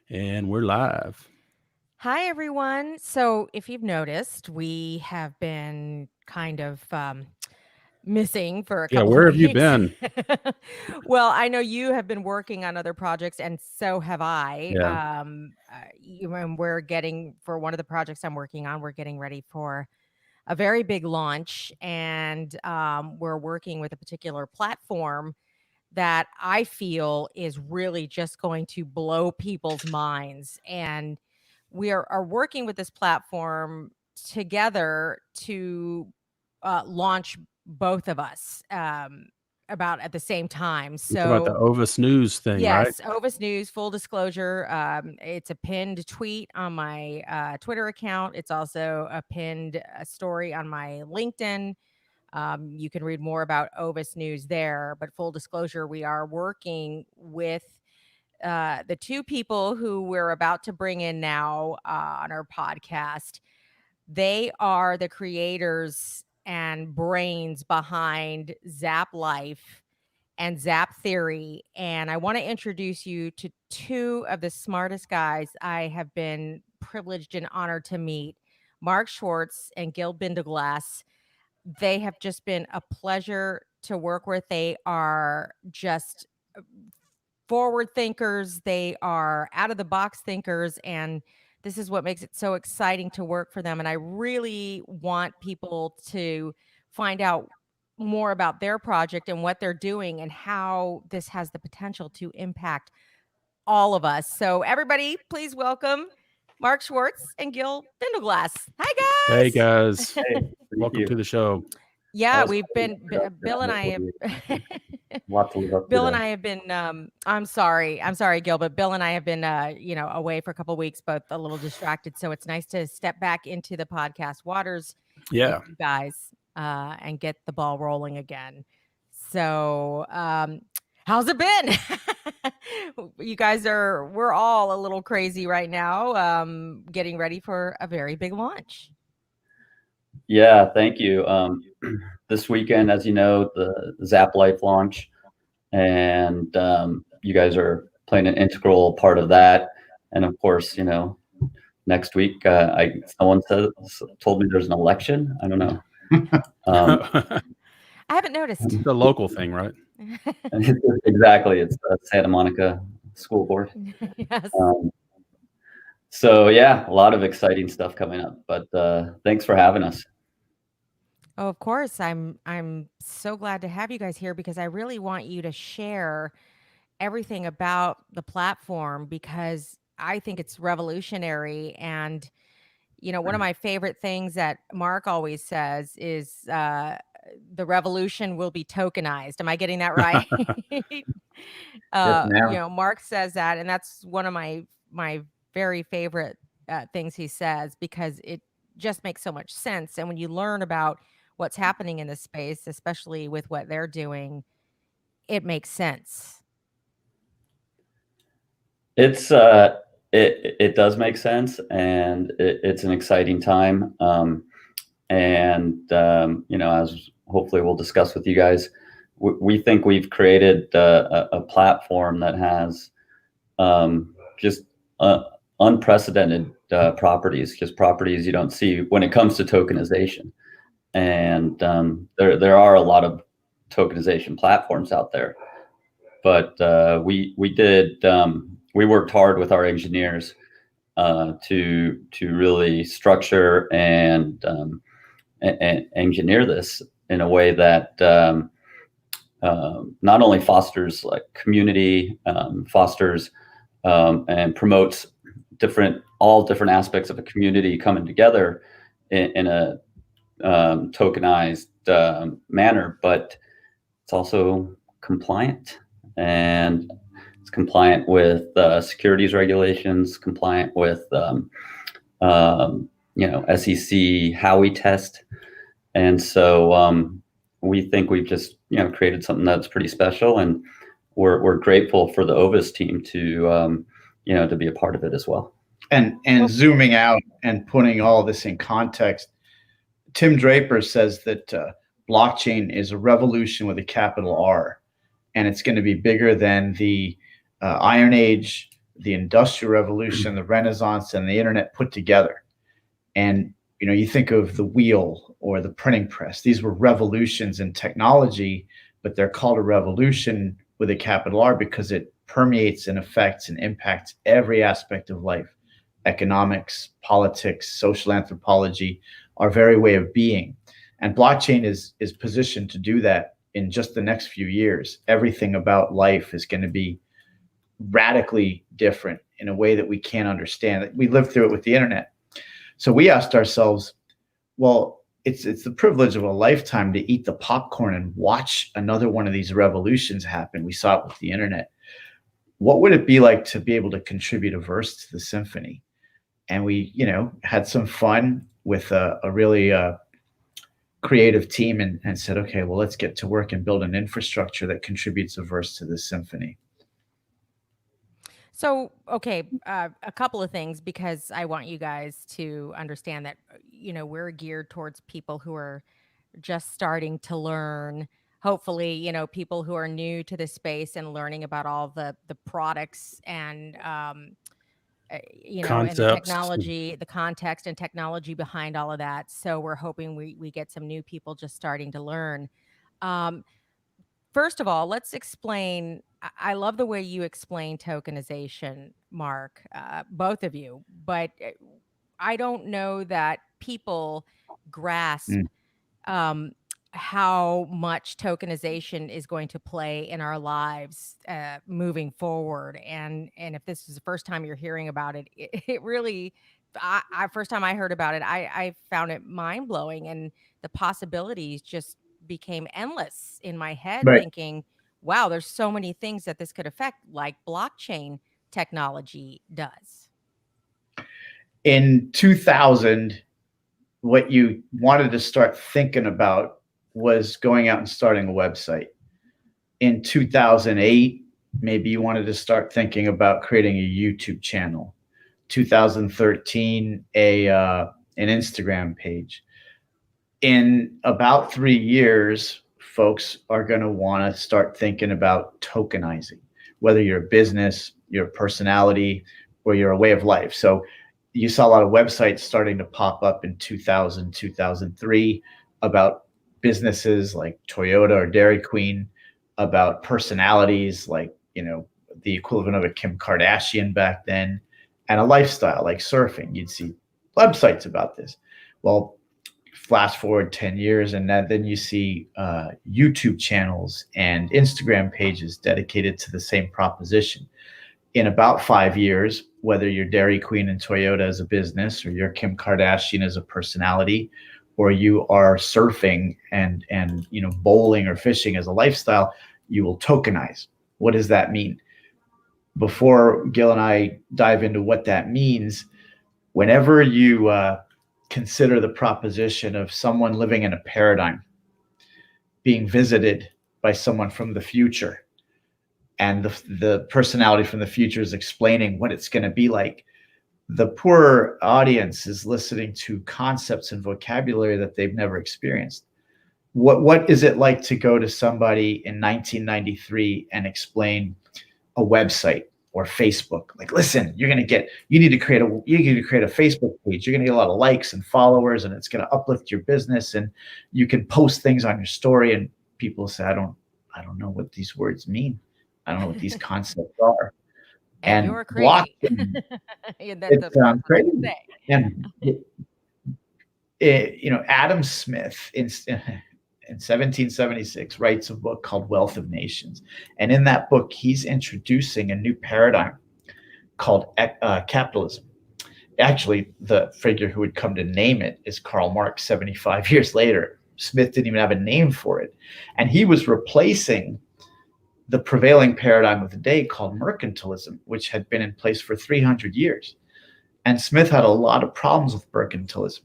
And we're live. Hi, everyone. So, if you've noticed, we have been kind of missing for a Yeah, couple where of have you weeks. been? Well, I know you have been working on other projects, and so have I. Yeah. And we're getting, for one of the projects I'm working on, we're getting ready for a very big launch, and we're working with a particular platform that I feel is really just going to blow people's minds. And we are working with this platform together to launch both of us about at the same time. You talk about the So, Ovis News thing, right? yes, Ovis News, full disclosure. It's a pinned tweet on my Twitter account. It's also a pinned story on my LinkedIn. You can read more about Ovis News there. But full disclosure, we are working with the two people who we're about to bring in now on our podcast. They are the creators and brains behind Zap Life and ZapTheory. And I want to introduce you to two of the smartest guys I have been privileged and honored to meet, Mark Schwartz and Gil Bindelglas. They have just been a pleasure to work with. They are just forward thinkers, they are out of the box thinkers, and this is what makes it so exciting to work for them. And I really want people to find out more about their project and what they're doing and how this has the potential to impact all of us. So, everybody, please welcome Mark Schwartz and Gil Bindelglas. Hey, Hi, guys. Hey, guys. thank Welcome you. to the show. That Yeah, was we've quite an been introduction. Bill and I have Hopefully, a lot to live up to Bill and there. I have been I'm sorry, Gil, but Bill and I have been away for a couple weeks, both a little distracted. So it's nice to step back into the podcast waters with Yeah. you guys and get the ball rolling again. So how's it been? You guys we're all a little crazy right now, getting ready for a very big launch. Yeah, thank you. This weekend, as you know, the Zap Life launch, and you guys are playing an integral part of that. And of course, next week, someone told me there's an election. I don't know. Um, It's I haven't noticed. a local thing, right? exactly, it's the Santa Monica School Board. Yes. Um, so yeah, a lot of exciting stuff coming up. But thanks for having us. Oh, of course. I'm so glad to have you guys here because I really want you to share everything about the platform because I think it's revolutionary. And one of my favorite things that Mark always says is the revolution will be tokenized. Am I getting that right? Yes, ma'am. Mark says that, and that's one of my very favorite things he says because it just makes so much sense. And when you learn about what's happening in this space, especially with what they're doing, it makes sense. It's it does make sense, and it's an exciting time. As hopefully we'll discuss with you guys, we think we've created a platform that has just unprecedented properties, just properties you don't see when it comes to tokenization. And there are a lot of tokenization platforms out there, but we worked hard with our engineers to really structure and engineer this in a way that not only fosters like community, fosters and promotes all different aspects of a community coming together in a tokenized manner, but it's also compliant, and it's compliant with securities regulations, compliant with SEC Howey test, and so we think we've just created something that's pretty special, and we're grateful for the Ovis team to be a part of it as well. And zooming out and putting all this in context, Tim Draper says that blockchain is a revolution with a capital R, and it's going to be bigger than the Iron Age, the Industrial Revolution, the Renaissance, and the internet put together. And you think of the wheel or the printing press. These were revolutions in technology, but they're called a revolution with a capital R because it permeates and affects and impacts every aspect of life. Economics, politics, social anthropology, our very way of being. And blockchain is positioned to do that in just the next few years. Everything about life is going to be radically different in a way that we can't understand. We lived through it with the internet. So we asked ourselves, well, it's the privilege of a lifetime to eat the popcorn and watch another one of these revolutions happen. We saw it with the internet. What would it be like to be able to contribute a verse to the symphony? And we, had some fun with a really creative team and said, okay, well, let's get to work and build an infrastructure that contributes a verse to the symphony. So, okay, a couple of things, because I want you guys to understand that, we're geared towards people who are just starting to learn. Hopefully, people who are new to the space and learning about all the products and, and the technology, the context and technology behind all of that. So we're hoping we get some new people just starting to learn. First of all, let's explain. I love the way you explain tokenization, Mark, both of you, but I don't know that people grasp how much tokenization is going to play in our lives moving forward. And if this is the first time you're hearing about it, it really, first time I heard about it, I found it mind blowing, and the possibilities just became endless in my head, Right. thinking, wow, there's so many things that this could affect, like blockchain technology does. In 2000, what you wanted to start thinking about was going out and starting a website. In 2008, maybe you wanted to start thinking about creating a YouTube channel. 2013, an Instagram page. In about 3 years, folks are going to want to start thinking about tokenizing, whether you're a business, you're a personality, or you're a way of life. So you saw a lot of websites starting to pop up in 2000, 2003 about businesses like Toyota or Dairy Queen, about personalities like, the equivalent of a Kim Kardashian back then, and a lifestyle like surfing. You'd see websites about this. Well, flash forward 10 years, and then you see YouTube channels and Instagram pages dedicated to the same proposition. In about 5 years, whether you're Dairy Queen and Toyota as a business, or you're Kim Kardashian as a personality, or you are surfing and bowling or fishing as a lifestyle, you will tokenize. What does that mean? Before Gil and I dive into what that means, whenever you consider the proposition of someone living in a paradigm being visited by someone from the future, and the personality from the future is explaining what it's going to be like, the poor audience is listening to concepts and vocabulary that they've never experienced. What is it like to go to somebody in 1993 and explain a website or Facebook? Like, listen, you need to create a Facebook page. You're going to get a lot of likes and followers, and it's going to uplift your business, and you can post things on your story. And people say, I don't know what these words mean. I don't know what these concepts are. And you're crazy. It's crazy. And Adam Smith in 1776 writes a book called Wealth of Nations. And in that book, he's introducing a new paradigm called capitalism. Actually, the figure who would come to name it is Karl Marx 75 years later. Smith didn't even have a name for it. And he was replacing the prevailing paradigm of the day called mercantilism, which had been in place for 300 years. And Smith had a lot of problems with mercantilism.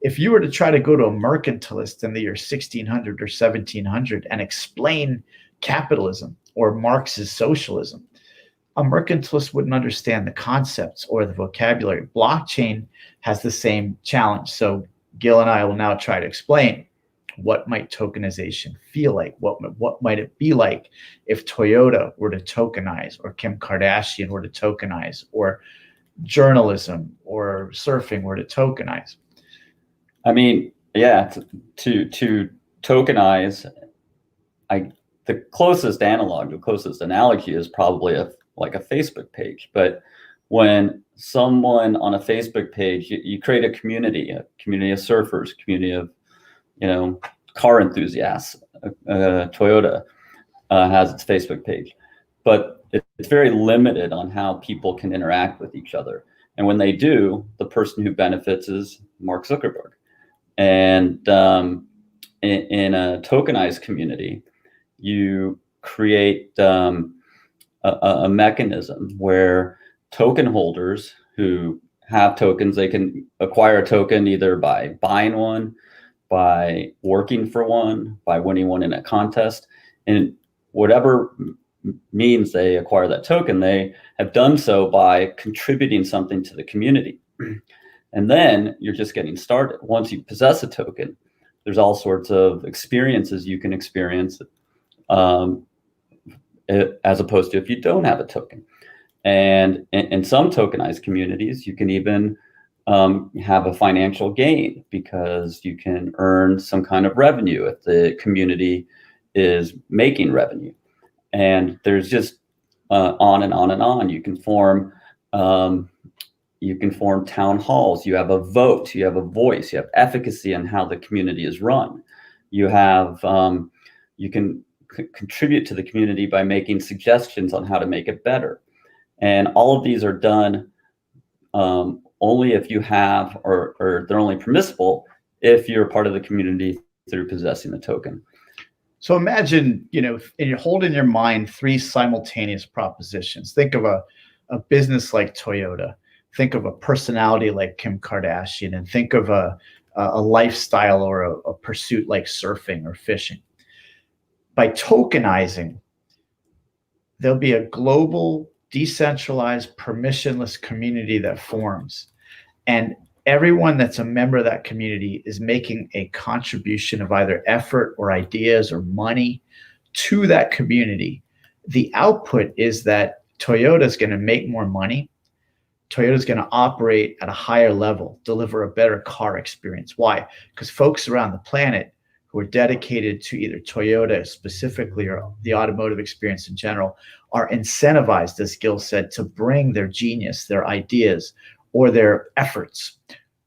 If you were to try to go to a mercantilist in the year 1600 or 1700 and explain capitalism or Marx's socialism, a mercantilist wouldn't understand the concepts or the vocabulary. Blockchain has the same challenge. So Gil and I will now try to explain What might tokenization feel like? What might it be like if Toyota were to tokenize, or Kim Kardashian were to tokenize, or journalism or surfing were to tokenize? I mean, yeah, to tokenize, the closest analog, the closest analogy is probably like a Facebook page. But when someone on a Facebook page, you create a community of surfers, community of, car enthusiasts. Toyota has its Facebook page, but it's very limited on how people can interact with each other. And when they do, the person who benefits is Mark Zuckerberg. And in a tokenized community, you create a mechanism where token holders who have tokens, they can acquire a token either by buying one, by working for one, by winning one in a contest. And whatever means they acquire that token, they have done so by contributing something to the community. And then you're just getting started. Once you possess a token, there's all sorts of experiences you can experience as opposed to if you don't have a token. And in some tokenized communities, you can even have a financial gain because you can earn some kind of revenue if the community is making revenue. And there's just on and on and on. You can form town halls. You have a vote. You have a voice. You have efficacy in how the community is run. You have you can contribute to the community by making suggestions on how to make it better. And all of these are done only if you have, or they're only permissible if you're part of the community through possessing the token. So imagine, and you hold in your mind three simultaneous propositions. Think of a business like Toyota. Think of a personality like Kim Kardashian, and think of a lifestyle or a pursuit like surfing or fishing. By tokenizing, there'll be a global, decentralized, permissionless community that forms. And everyone that's a member of that community is making a contribution of either effort or ideas or money to that community. The output is that Toyota is going to make more money. Toyota is going to operate at a higher level, deliver a better car experience. Why? Because folks around the planet who are dedicated to either Toyota specifically or the automotive experience in general are incentivized, as Gil said, to bring their genius, their ideas, or their efforts,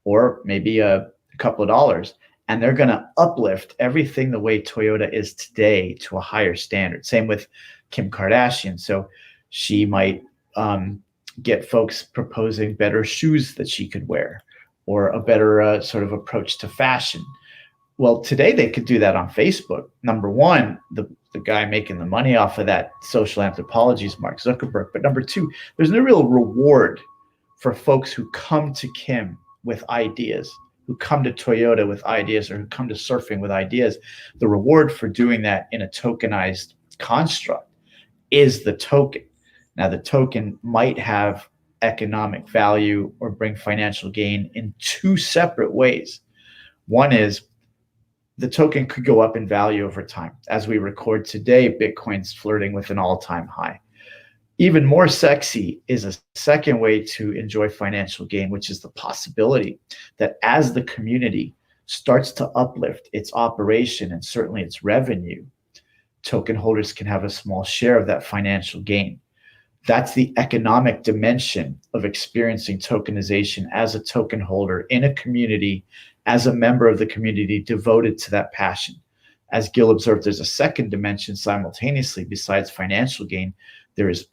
or maybe a couple of dollars, and they're going to uplift everything the way Toyota is today to a higher standard. Same with Kim Kardashian. So she might get folks proposing better shoes that she could wear, or a better sort of approach to fashion. Well, today they could do that on Facebook. Number one, the guy making the money off of that social anthropology is Mark Zuckerberg. But number two, there's no real reward for folks who come to Kim with ideas, who come to Toyota with ideas, or who come to surfing with ideas. The reward for doing that in a tokenized construct is the token. Now, the token might have economic value or bring financial gain in two separate ways. One is the token could go up in value over time. As we record today, Bitcoin's flirting with an all-time high. Even more sexy is a second way to enjoy financial gain, which is the possibility that as the community starts to uplift its operation and certainly its revenue, token holders can have a small share of that financial gain. That's the economic dimension of experiencing tokenization as a token holder in a community, as a member of the community devoted to that passion. As Gil observed, there's a second dimension simultaneously besides financial gain. There is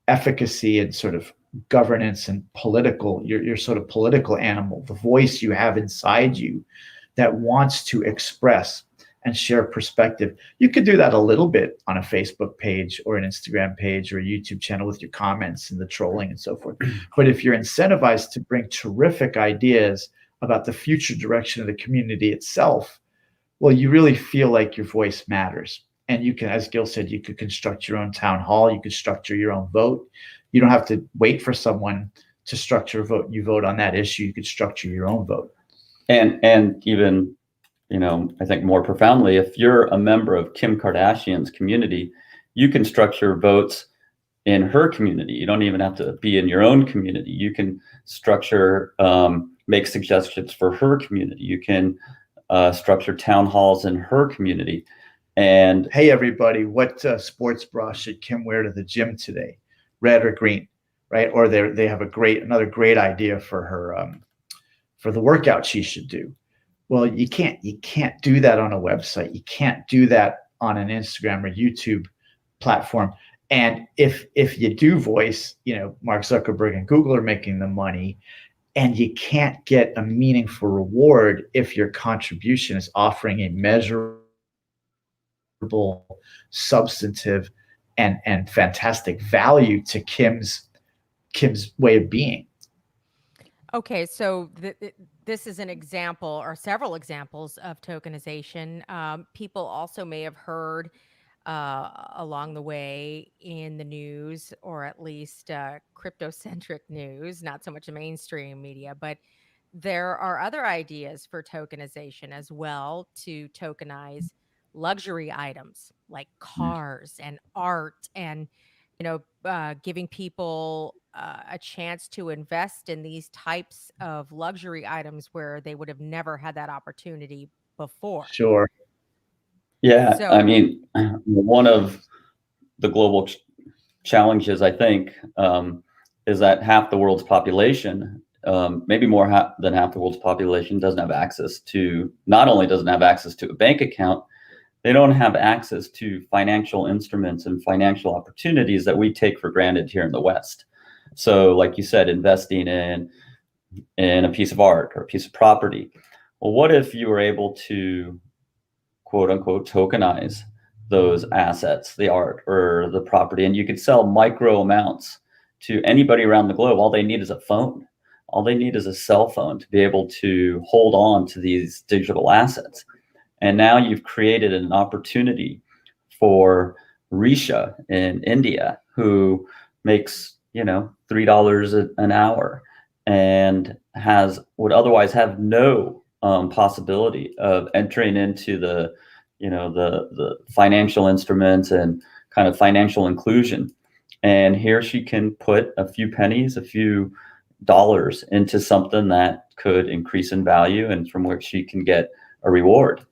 efficacy and sort of governance and political, your sort of political animal, the voice you have inside you that wants to express and share perspective. You could do that a little bit on a Facebook page or an Instagram page or a YouTube channel with your comments and the trolling and so forth. But if you're incentivized to bring terrific ideas about the future direction of the community itself, well, you really feel like your voice matters. And you can, as Gil said, you could construct your own town hall. You could structure your own vote. You don't have to wait for someone to structure a vote. You vote on that issue. You could structure your own vote. And even I think more profoundly, if you're a member of Kim Kardashian's community, you can structure votes in her community. You don't even have to be in your own community. You can structure, make suggestions for her community. You can structure town halls in her community. And hey, everybody, what sports bra should Kim wear to the gym today? Red or green, right? Or they have another great idea for her for the workout she should do. Well, you can't do that on a website. You can't do that on an Instagram or YouTube platform. And if you do voice, Mark Zuckerberg and Google are making the money, and you can't get a meaningful reward if your contribution is offering a measurable, substantive, and fantastic value to Kim's way of being. Okay, so this is an example or several examples of tokenization. People also may have heard along the way in the news, or at least crypto-centric news, not so much the mainstream media, but there are other ideas for tokenization as well, to tokenize luxury items like cars and art, and giving people a chance to invest in these types of luxury items where they would have never had that opportunity before. Sure. Yeah, So- I mean, one of the global challenges, I think, is that half the world's population, maybe more than half the world's population, not only doesn't have access to a bank account, they don't have access to financial instruments and financial opportunities that we take for granted here in the West. So, like you said, investing in a piece of art or a piece of property. Well, what if you were able to, quote unquote, tokenize those assets, the art or the property, and you could sell micro amounts to anybody around the globe? All they need is a phone. All they need is a cell phone to be able to hold on to these digital assets. And now you've created an opportunity for Risha in India, who makes, $3 an hour and would otherwise have no possibility of entering into the financial instruments and kind of financial inclusion. And here she can put a few pennies, a few dollars into something that could increase in value and from which she can get a reward.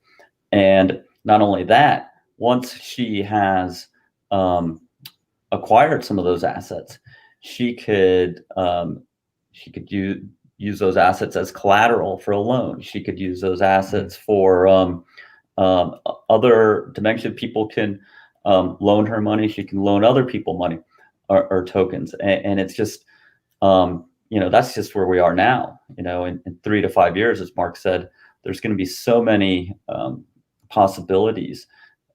And not only that, once she has acquired some of those assets, she could use those assets as collateral for a loan. She could use those assets for other dimensions. People can loan her money. She can loan other people money or tokens. And it's just, that's just where we are now. In 3 to 5 years, as Mark said, there's going to be so many possibilities.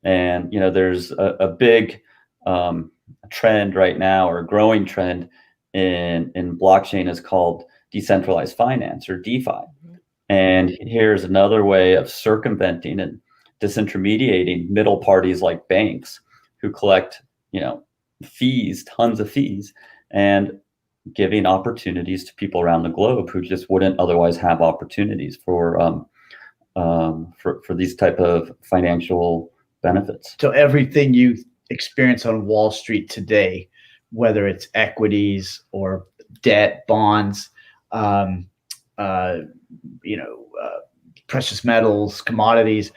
And, there's a big trend right now, or a growing trend in blockchain, is called decentralized finance, or DeFi. And here's another way of circumventing and disintermediating middle parties like banks, who collect, fees, tons of fees, and giving opportunities to people around the globe who just wouldn't otherwise have opportunities for these type of financial benefits. So everything you experience on Wall Street today, whether it's equities or debt, bonds, precious metals, commodities,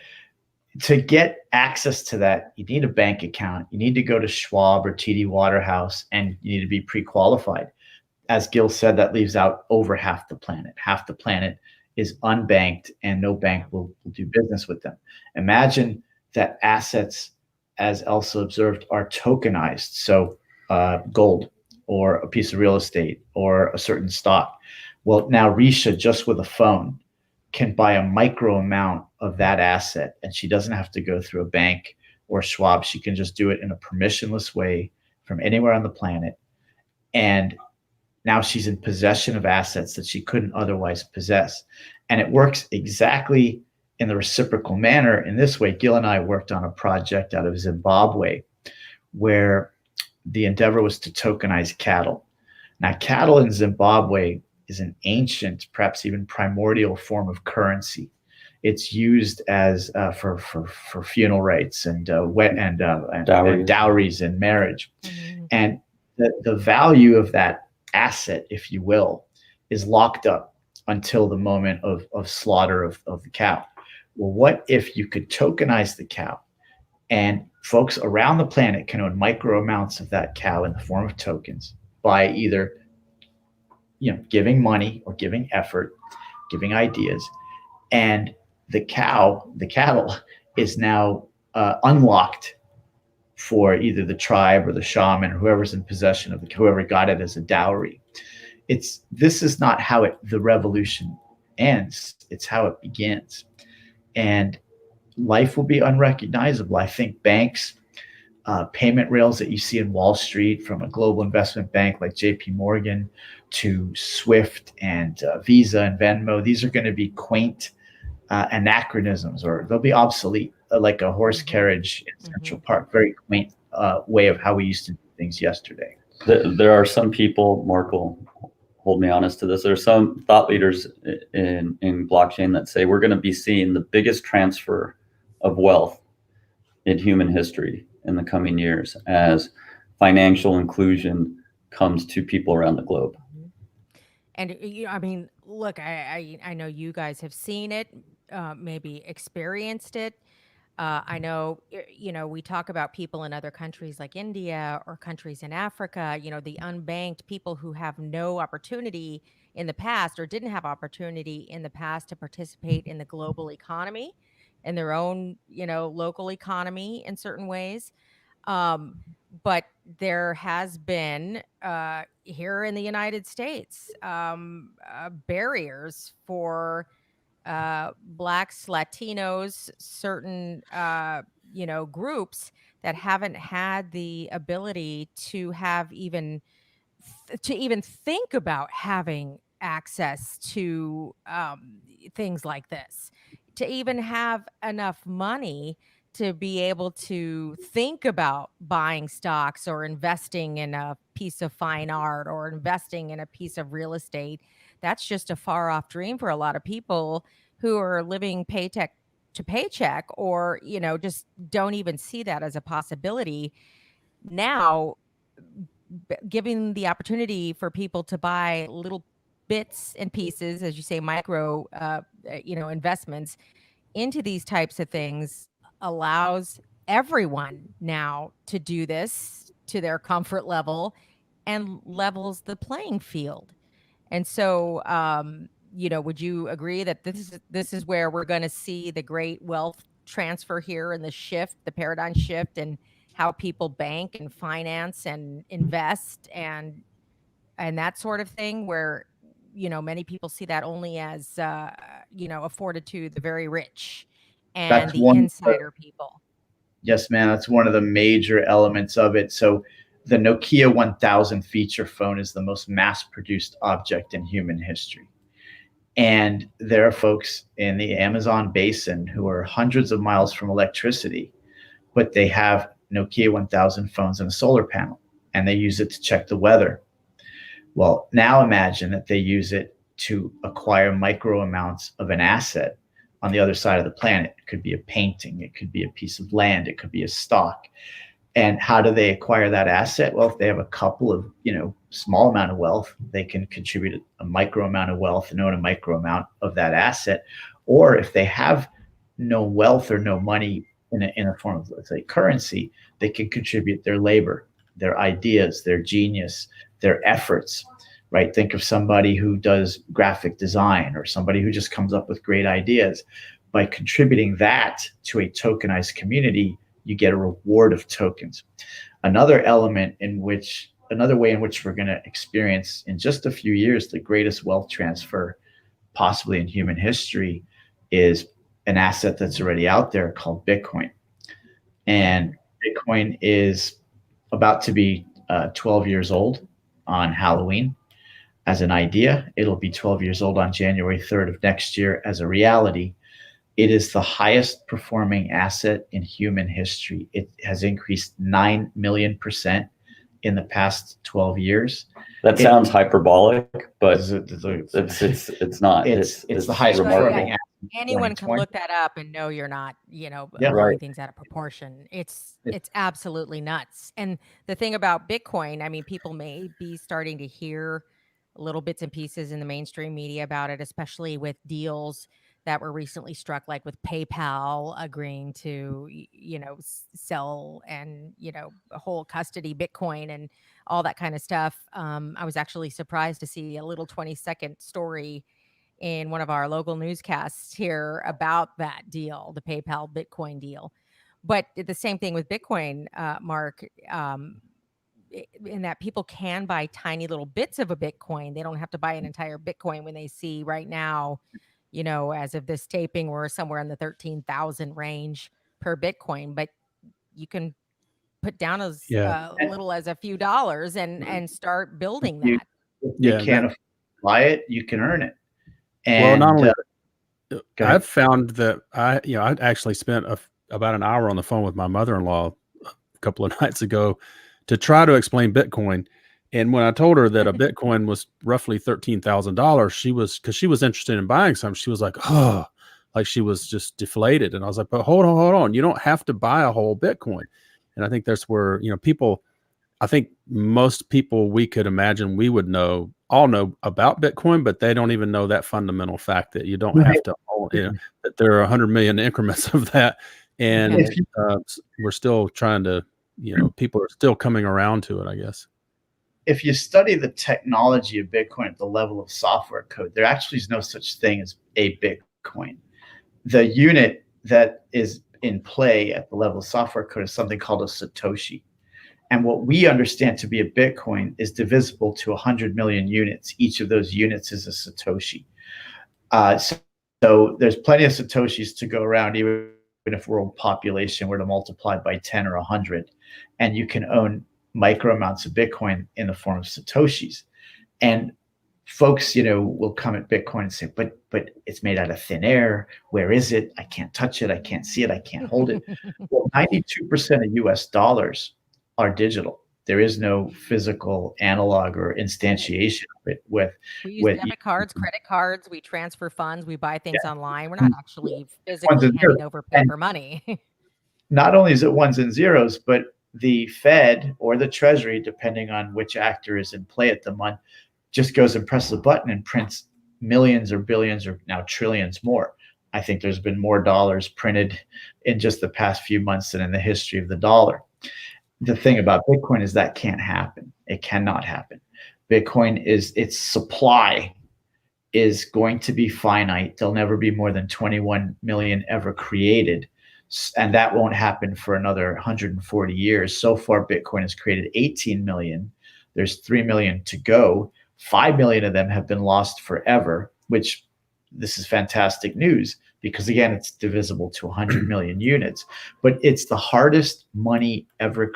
to get access to that, you need a bank account. You need to go to Schwab or TD Waterhouse, and you need to be pre-qualified. As Gil said, that leaves out over half the planet. Half the planet is unbanked, and no bank will do business with them. Imagine that assets, as Elsa observed, are tokenized. So gold, or a piece of real estate, or a certain stock. Well, now Risha, just with a phone, can buy a micro amount of that asset, and she doesn't have to go through a bank or Schwab. She can just do it in a permissionless way from anywhere on the planet. And now she's in possession of assets that she couldn't otherwise possess. And it works exactly in the reciprocal manner. In this way, Gil and I worked on a project out of Zimbabwe where the endeavor was to tokenize cattle. Now, cattle in Zimbabwe is an ancient, perhaps even primordial form of currency. It's used as for funeral rites and Dowries. dowries in marriage. Mhm. And the value of that asset, if you will, is locked up until the moment of slaughter of the cow. Well, what if you could tokenize the cow, and folks around the planet can own micro amounts of that cow in the form of tokens by either giving money or giving effort, giving ideas, and the cattle is now unlocked for either the tribe or the shaman or whoever's in possession of whoever got it as a dowry. This is not how the revolution ends. It's how it begins. And life will be unrecognizable. I think banks, payment rails that you see in Wall Street, from a global investment bank like JP Morgan to SWIFT and Visa and Venmo, these are going to be quaint anachronisms, or they'll be obsolete, like a horse carriage in Central Park. Very quaint way of how we used to do things yesterday. There are some people, Mark will hold me honest to this, there are some thought leaders in blockchain that say we're going to be seeing the biggest transfer of wealth in human history in the coming years as financial inclusion comes to people around the globe. And I mean, look, I know you guys have seen it, maybe experienced it. I know, we talk about people in other countries like India or countries in Africa, the unbanked people who have no opportunity in the past or didn't have opportunity in the past to participate in the global economy and their own, local economy in certain ways. But there has been here in the United States barriers for Blacks, Latinos, certain groups that haven't had the ability to have even think about having access to things like this, to even have enough money to be able to think about buying stocks or investing in a piece of fine art or investing in a piece of real estate. That's just a far off dream for a lot of people who are living paycheck to paycheck, or, just don't even see that as a possibility. Now, giving the opportunity for people to buy little bits and pieces, as you say, micro, investments into these types of things allows everyone now to do this to their comfort level and levels the playing field. And so, would you agree that this is where we're going to see the great wealth transfer here, and the paradigm shift, and how people bank and finance and invest and that sort of thing, where, many people see that only as, afforded to the very rich and the insider people. Yes, man, that's one of the major elements of it. So the Nokia 1000 feature phone is the most mass-produced object in human history. And there are folks in the Amazon basin who are hundreds of miles from electricity, but they have Nokia 1000 phones and a solar panel, and they use it to check the weather. Well, now imagine that they use it to acquire micro amounts of an asset on the other side of the planet. It could be a painting, it could be a piece of land, it could be a stock. And how do they acquire that asset? Well, if they have a couple of, small amount of wealth, they can contribute a micro amount of wealth and own a micro amount of that asset. Or if they have no wealth or no money in a form of, let's say, currency, they can contribute their labor, their ideas, their genius, their efforts, right? Think of somebody who does graphic design, or somebody who just comes up with great ideas. By contributing that to a tokenized community, you get a reward of tokens. Another way in which we're going to experience in just a few years the greatest wealth transfer possibly in human history is an asset that's already out there called Bitcoin. And Bitcoin is about to be 12 years old on Halloween as an idea. It'll be 12 years old on January 3rd of next year as a reality. It is the highest performing asset in human history. It has increased 9 million% in the past 12 years. That sounds hyperbolic, but it's it's not. It's the highest performing asset anyone can 2020. look that up and know you're not, Yeah. blowing Right. things out of proportion. It's absolutely nuts. And the thing about Bitcoin, I mean, people may be starting to hear little bits and pieces in the mainstream media about it, especially with deals that were recently struck, like with PayPal agreeing to, sell and, whole custody Bitcoin and all that kind of stuff. I was actually surprised to see a little 20-second story in one of our local newscasts here about that deal, the PayPal Bitcoin deal. But the same thing with Bitcoin, Mark, in that people can buy tiny little bits of a Bitcoin. They don't have to buy an entire Bitcoin when they see right now, as of this taping, we're somewhere in the 13,000 range per Bitcoin. But you can put down as little as a few dollars and start building that. If you can't buy it, you can earn it. Well, not only I've found that I actually spent about an hour on the phone with my mother-in-law a couple of nights ago to try to explain Bitcoin. And when I told her that a Bitcoin was roughly $13,000, because she was interested in buying some, she was like, oh, like she was just deflated. And I was like, but hold on. You don't have to buy a whole Bitcoin. And I think that's where, I think most people we could imagine we would all know about Bitcoin, but they don't even know that fundamental fact that you don't have to own, that there are 100 million increments of that. And we're still trying to, people are still coming around to it, I guess. If you study the technology of Bitcoin at the level of software code, there actually is no such thing as a Bitcoin. The unit that is in play at the level of software code is something called a Satoshi. And what we understand to be a Bitcoin is divisible to 100 million units. Each of those units is a Satoshi. So there's plenty of Satoshis to go around, even if world population were to multiply by 10 or 100. And you can own micro amounts of Bitcoin in the form of Satoshis. And folks, will come at Bitcoin and say, but it's made out of thin air. Where is it? I can't touch it. I can't see it. I can't hold it. Well, 92% of US dollars are digital. There is no physical analog or instantiation of it. We use debit cards, credit cards. We transfer funds. We buy things online. We're not actually physically handing over paper money. Not only is it ones and zeros, but the Fed or the Treasury, depending on which actor is in play at the moment, just goes and presses a button and prints millions or billions or now trillions more. I think there's been more dollars printed in just the past few months than in the history of the dollar. The thing about Bitcoin is that can't happen. It cannot happen. Bitcoin its supply is going to be finite. There'll never be more than 21 million ever created. And that won't happen for another 140 years. So far, Bitcoin has created 18 million. There's 3 million to go. 5 million of them have been lost forever, which this is fantastic news because, again, it's divisible to 100 million units. But it's the hardest money ever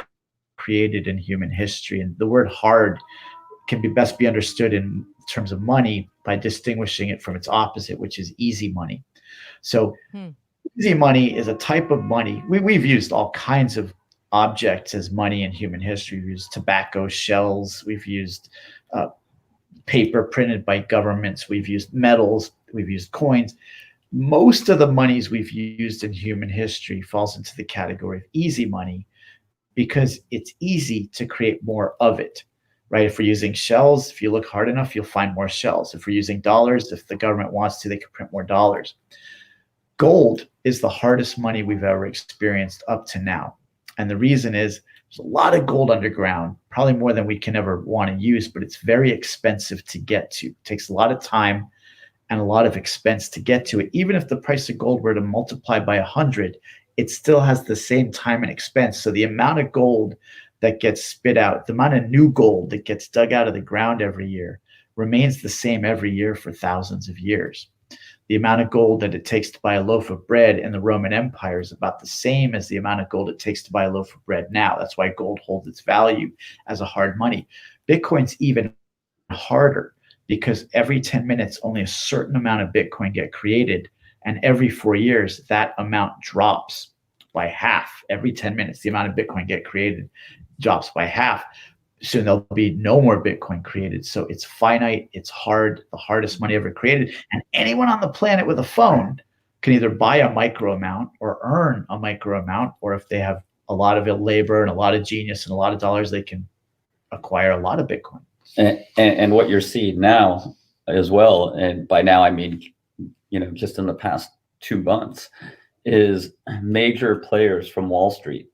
created in human history. And the word hard can best be understood in terms of money by distinguishing it from its opposite, which is easy money. So easy money is a type of money. We've used all kinds of objects as money in human history. We've used tobacco shells. We've used paper printed by governments. We've used metals. We've used coins. Most of the monies we've used in human history falls into the category of easy money because it's easy to create more of it, right? If we're using shells, if you look hard enough, you'll find more shells. If we're using dollars, if the government wants to, they can print more dollars. Gold is the hardest money we've ever experienced up to now. And the reason is there's a lot of gold underground, probably more than we can ever want to use, but it's very expensive to get to. It takes a lot of time and a lot of expense to get to it. Even if the price of gold were to multiply by 100, it still has the same time and expense. So the amount of gold that gets spit out, the amount of new gold that gets dug out of the ground every year remains the same every year for thousands of years. The amount of gold that it takes to buy a loaf of bread in the Roman Empire is about the same as the amount of gold it takes to buy a loaf of bread now. That's why gold holds its value as a hard money. Bitcoin's even harder because every 10 minutes, only a certain amount of Bitcoin get created. And every 4 years, that amount drops by half. Every 10 minutes, the amount of Bitcoin get created drops by half. Soon there'll be no more Bitcoin created. So it's finite, it's hard, the hardest money ever created. And anyone on the planet with a phone can either buy a micro amount or earn a micro amount, or if they have a lot of labor and a lot of genius and a lot of dollars, they can acquire a lot of Bitcoin. And what you're seeing now as well, and by now I mean, just in the past 2 months, is major players from Wall Street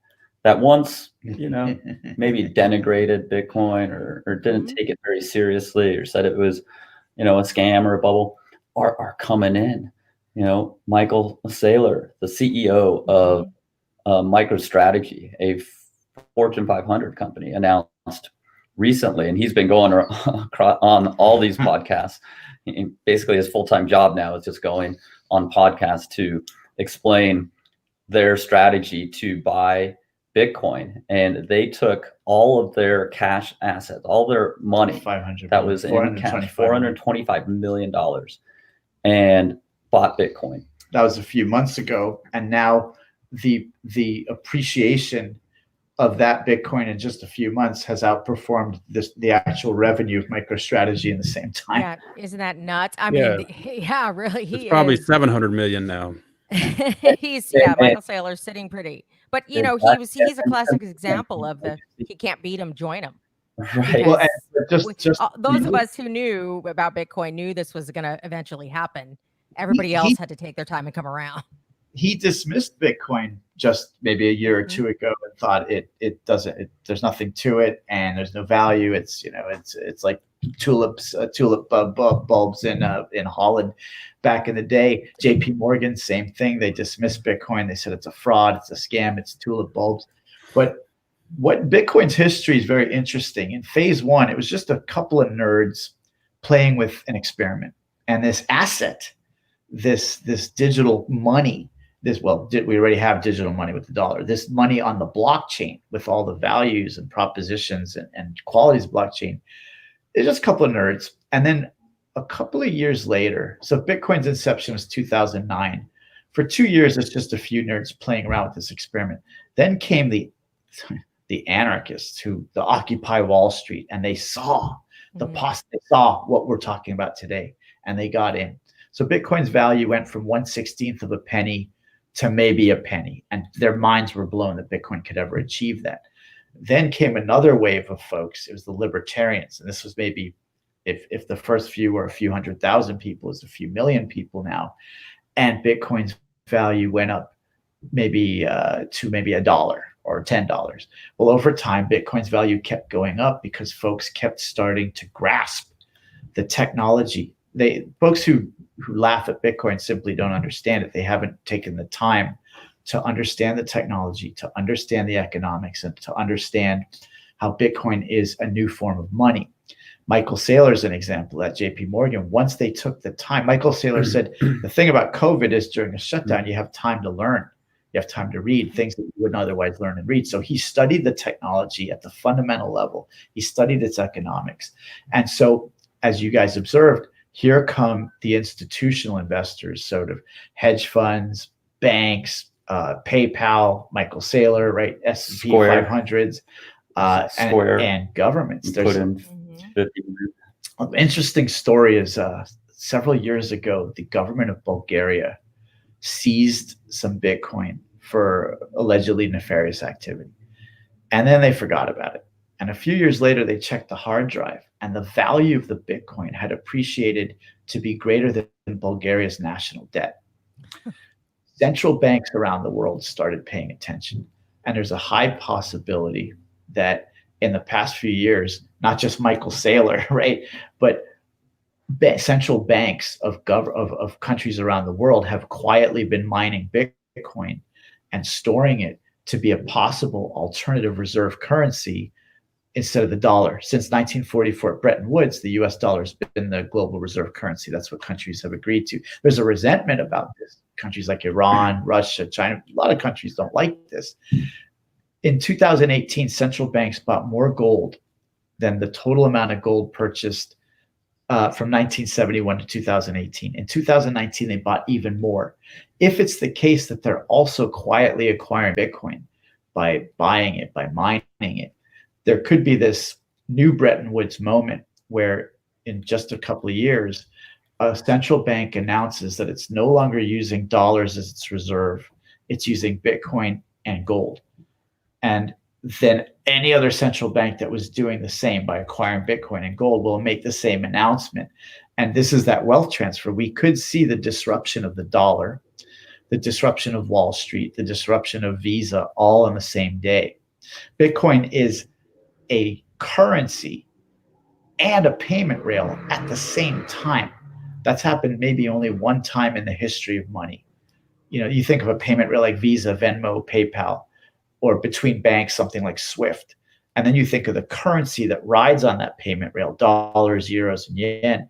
that once, maybe denigrated Bitcoin or didn't take it very seriously or said it was, a scam or a bubble, are coming in. Michael Saylor, the CEO of MicroStrategy, a Fortune 500 company, announced recently, and he's been going on all these podcasts. Basically, his full-time job now is just going on podcasts to explain their strategy to buy Bitcoin. And they took all of their cash assets, all their money that was in cash, $425 million, and bought Bitcoin. That was a few months ago, and now the appreciation of that Bitcoin in just a few months has outperformed the actual revenue of MicroStrategy in the same time. Yeah, isn't that nuts? I mean, yeah, really, it's probably 700 million now. Michael Saylor's sitting pretty, but he's a classic example of he can't beat him, join him. Right. Well, just those of us who knew about Bitcoin knew this was going to eventually happen. Everybody else had to take their time and come around. He dismissed Bitcoin just maybe a year or two ago and thought there's nothing to it and there's no value. It's like tulip bulbs in Holland back in the day. JP Morgan, same thing. They dismissed Bitcoin. They said it's a fraud, it's a scam, it's tulip bulbs. But what Bitcoin's history is very interesting. In phase one, it was just a couple of nerds playing with an experiment. And this asset, this digital money, we already have digital money with the dollar. This money on the blockchain with all the values and propositions and qualities of blockchain, it's just a couple of nerds. And then a couple of years later, so Bitcoin's inception was 2009. For 2 years, it's just a few nerds playing around with this experiment. Then came the anarchists, the Occupy Wall Street, and they saw they saw what we're talking about today, and they got in. So Bitcoin's value went from 1/16 of a penny to maybe a penny, and their minds were blown that Bitcoin could ever achieve that. Then came another wave of folks. It was the libertarians, and this was maybe, if the first few were a few 100,000 people, it's a few million people now, and Bitcoin's value went up maybe to maybe $1 or $10. Well, over time, Bitcoin's value kept going up because folks kept starting to grasp the technology. Folks who laugh at Bitcoin simply don't understand it. They haven't taken the time to understand the technology, to understand the economics, and to understand how Bitcoin is a new form of money. Michael Saylor is an example at JP Morgan. Once they took the time, Michael Saylor said, the thing about COVID is during a shutdown, you have time to learn. You have time to read things that you wouldn't otherwise learn and read. So he studied the technology at the fundamental level. He studied its economics. And so, as you guys observed, here come the institutional investors, sort of hedge funds, banks, PayPal, Michael Saylor, right? S&P 500s, and governments. There's an interesting story is several years ago, the government of Bulgaria seized some Bitcoin for allegedly nefarious activity. And then they forgot about it. And a few years later, they checked the hard drive, and the value of the Bitcoin had appreciated to be greater than Bulgaria's national debt. Central banks around the world started paying attention. And there's a high possibility that in the past few years, not just Michael Saylor, right, but central banks of countries around the world have quietly been mining Bitcoin and storing it to be a possible alternative reserve currency instead of the dollar. Since 1944 at Bretton Woods, the US dollar has been the global reserve currency. That's what countries have agreed to. There's a resentment about this. Countries like Iran, Russia, China, a lot of countries don't like this. In 2018, central banks bought more gold than the total amount of gold purchased from 1971 to 2018. In 2019, they bought even more. If it's the case that they're also quietly acquiring Bitcoin by buying it, by mining it, there could be this new Bretton Woods moment where in just a couple of years, a central bank announces that it's no longer using dollars as its reserve, it's using Bitcoin and gold. And then any other central bank that was doing the same by acquiring Bitcoin and gold will make the same announcement. And this is that wealth transfer. We could see the disruption of the dollar, the disruption of Wall Street, the disruption of Visa, all on the same day. Bitcoin is a currency and a payment rail at the same time. That's happened maybe only one time in the history of money. You know, you think of a payment rail like Visa, Venmo, PayPal, or between banks, something like SWIFT. And then you think of the currency that rides on that payment rail, dollars, euros, and yen.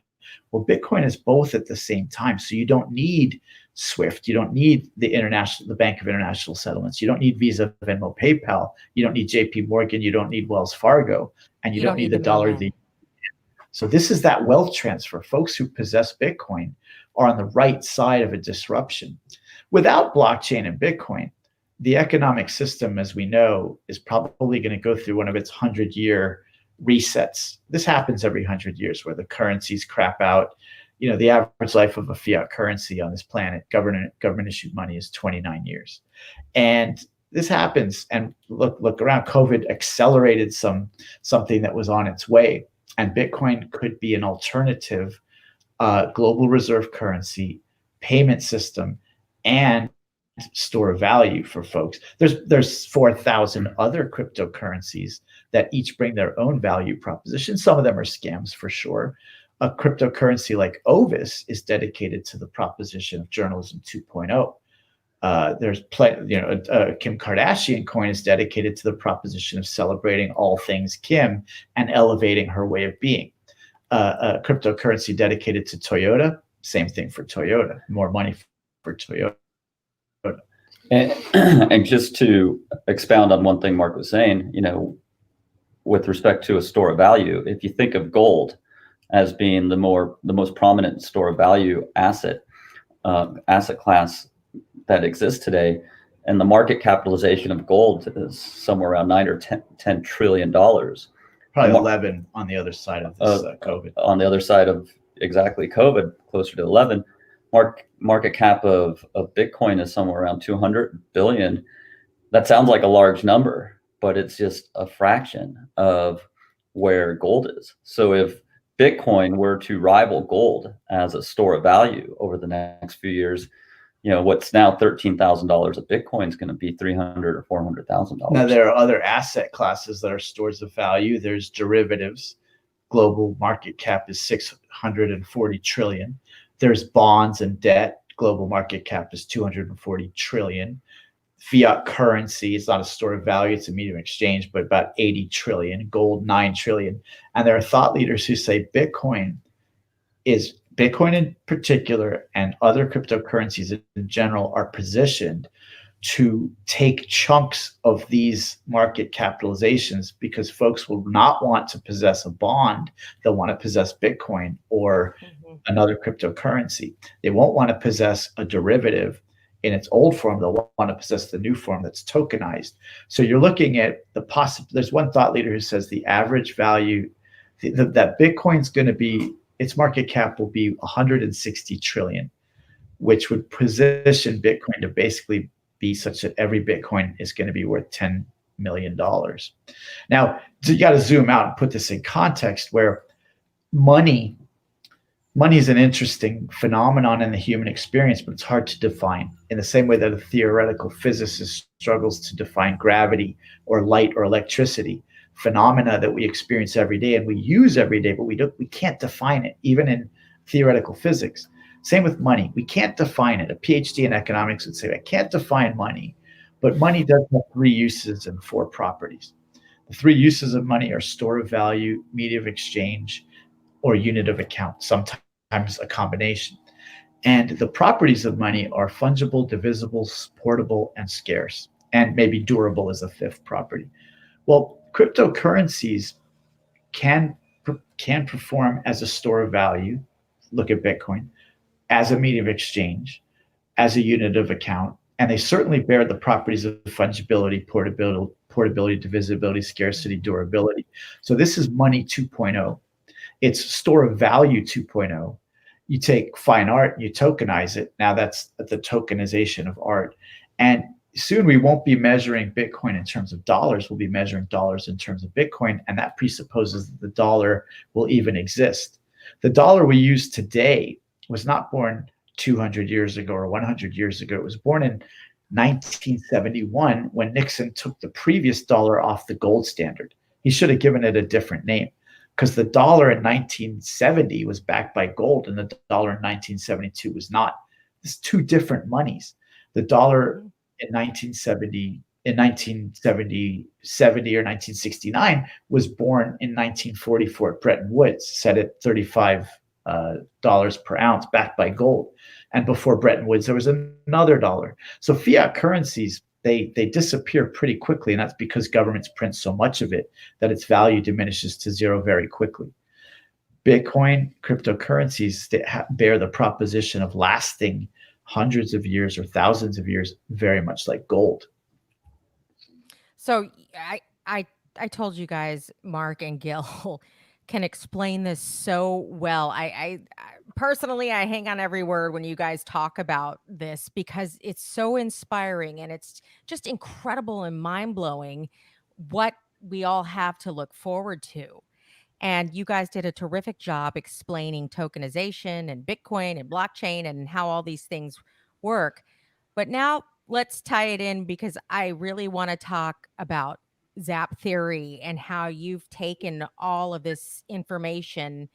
Well, Bitcoin is both at the same time. So you don't need SWIFT. You don't need the Bank of International Settlements. You don't need Visa, Venmo, PayPal. You don't need JP Morgan. You don't need Wells Fargo. And you don't need the dollar. So this is that wealth transfer. Folks who possess Bitcoin are on the right side of a disruption. Without blockchain and Bitcoin, the economic system, as we know, is probably going to go through one of its 100-year resets. This happens every 100 years where the currencies crap out. You know, the average life of a fiat currency on this planet, government issued money, is 29 years. And this happens. And look around. COVID accelerated something that was on its way. And Bitcoin could be an alternative global reserve currency, payment system, and store of value for folks. There's 4,000 other cryptocurrencies that each bring their own value proposition. Some of them are scams for sure. A cryptocurrency like Ovis is dedicated to the proposition of journalism 2.0. There's Kim Kardashian coin is dedicated to the proposition of celebrating all things Kim and elevating her way of being. A cryptocurrency dedicated to Toyota, same thing for Toyota, more money for Toyota. And just to expound on one thing Mark was saying, you know, with respect to a store of value, if you think of gold as being the most prominent store of value asset class that exists today, and the market capitalization of gold is somewhere around $9 or $10 trillion. Probably 11 on the other side of this COVID. On the other side of exactly COVID, closer to 11. Market cap of Bitcoin is somewhere around 200 billion. That sounds like a large number, but it's just a fraction of where gold is. So if Bitcoin were to rival gold as a store of value over the next few years, you know, what's now $13,000 of Bitcoin is going to be $300,000 or $400,000. Now, there are other asset classes that are stores of value. There's derivatives. Global market cap is 640 trillion. There's bonds and debt. Global market cap is 240 trillion. Fiat currency is not a store of value. It's a medium of exchange, but about 80 trillion. Gold, 9 trillion. And there are thought leaders who say Bitcoin in particular and other cryptocurrencies in general are positioned to take chunks of these market capitalizations because folks will not want to possess a bond. They'll want to possess Bitcoin or another cryptocurrency. They won't want to possess a derivative in its old form. They'll want to possess the new form that's tokenized. So you're looking at there's one thought leader who says the average value that Bitcoin's going to be, its market cap will be 160 trillion, which would position Bitcoin to basically be such that every Bitcoin is going to be worth $10 million. Now, you got to zoom out and put this in context where money is an interesting phenomenon in the human experience, but it's hard to define in the same way that a theoretical physicist struggles to define gravity or light or electricity, phenomena that we experience every day and we use every day, but we can't define it, even in theoretical physics. Same with money. We can't define it. A PhD in economics would say, I can't define money, but money does have 3 uses and 4 properties. The 3 uses of money are store of value, medium of exchange, or unit of account, sometimes a combination. And the properties of money are fungible, divisible, portable, and scarce, and maybe durable as a 5th property. Well, cryptocurrencies can perform as a store of value, look at Bitcoin, as a medium of exchange, as a unit of account, and they certainly bear the properties of fungibility, portability, divisibility, scarcity, durability. So this is money 2.0. It's store of value 2.0. You take fine art, you tokenize it. Now that's the tokenization of art. And soon we won't be measuring Bitcoin in terms of dollars. We'll be measuring dollars in terms of Bitcoin. And that presupposes that the dollar will even exist. The dollar we use today was not born 200 years ago or 100 years ago. It was born in 1971 when Nixon took the previous dollar off the gold standard. He should have given it a different name, because the dollar in 1970 was backed by gold and the dollar in 1972 was not. It's two different monies. The dollar in 1970 or 1969 was born in 1944 at Bretton Woods, set at $35 per ounce, backed by gold. And before Bretton Woods, there was another dollar. So fiat currencies, they disappear pretty quickly, and that's because governments print so much of it that its value diminishes to zero very quickly. Bitcoin, cryptocurrencies that bear the proposition of lasting hundreds of years or thousands of years, very much like gold. So I told you guys, Mark and Gil can explain this so well. I personally, I hang on every word when you guys talk about this, because it's so inspiring and it's just incredible and mind-blowing what we all have to look forward to. And you guys did a terrific job explaining tokenization and Bitcoin and blockchain and how all these things work. But now let's tie it in, because I really want to talk about ZapTheory and how you've taken all of this information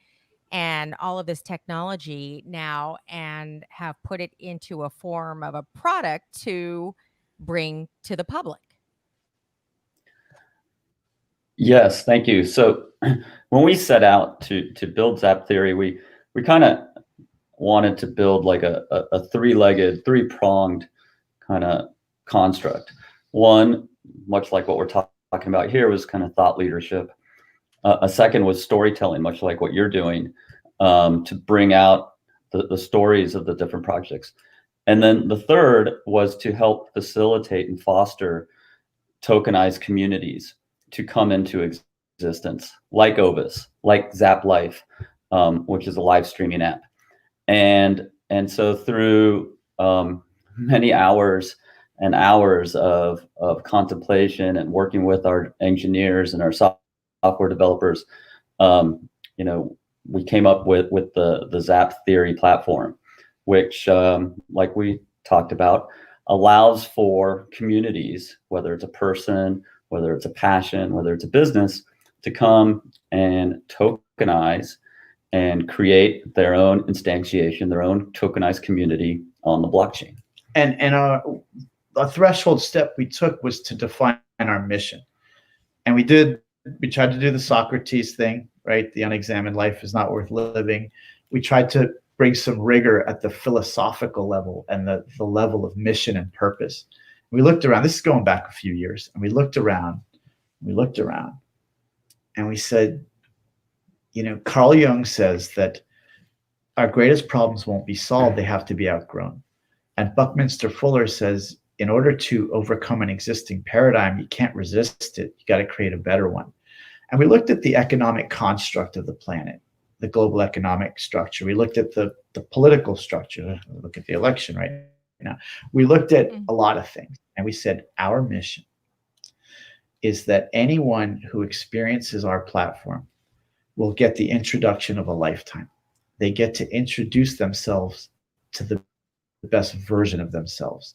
and all of this technology now and have put it into a form of a product to bring to the public. Yes, thank you. So when we set out to build ZapTheory, we kind of wanted to build like a three-legged, three-pronged kind of construct. One, much like what we're talking about here, was kind of thought leadership. A second was storytelling, much like what you're doing, to bring out the stories of the different projects. And then the third was to help facilitate and foster tokenized communities to come into existence, like Ovis, like Zap Life, which is a live streaming app. And so through many hours and hours of contemplation and working with our engineers and our software developers, we came up with the ZapTheory platform, which, like we talked about, allows for communities, whether it's a person, whether it's a passion, whether it's a business, to come and tokenize and create their own instantiation, their own tokenized community on the blockchain. And a threshold step we took was to define our mission. And we tried to do the Socrates thing, right? The unexamined life is not worth living. We tried to bring some rigor at the philosophical level and the level of mission and purpose. We looked around, this is going back a few years, and we looked around, and we said, Carl Jung says that our greatest problems won't be solved, they have to be outgrown. And Buckminster Fuller says, in order to overcome an existing paradigm, you can't resist it, you got to create a better one. And we looked at the economic construct of the planet, the global economic structure. We looked at the political structure, look at the election right now. We looked at a lot of things, and we said, our mission is that anyone who experiences our platform will get the introduction of a lifetime. They get to introduce themselves to the best version of themselves,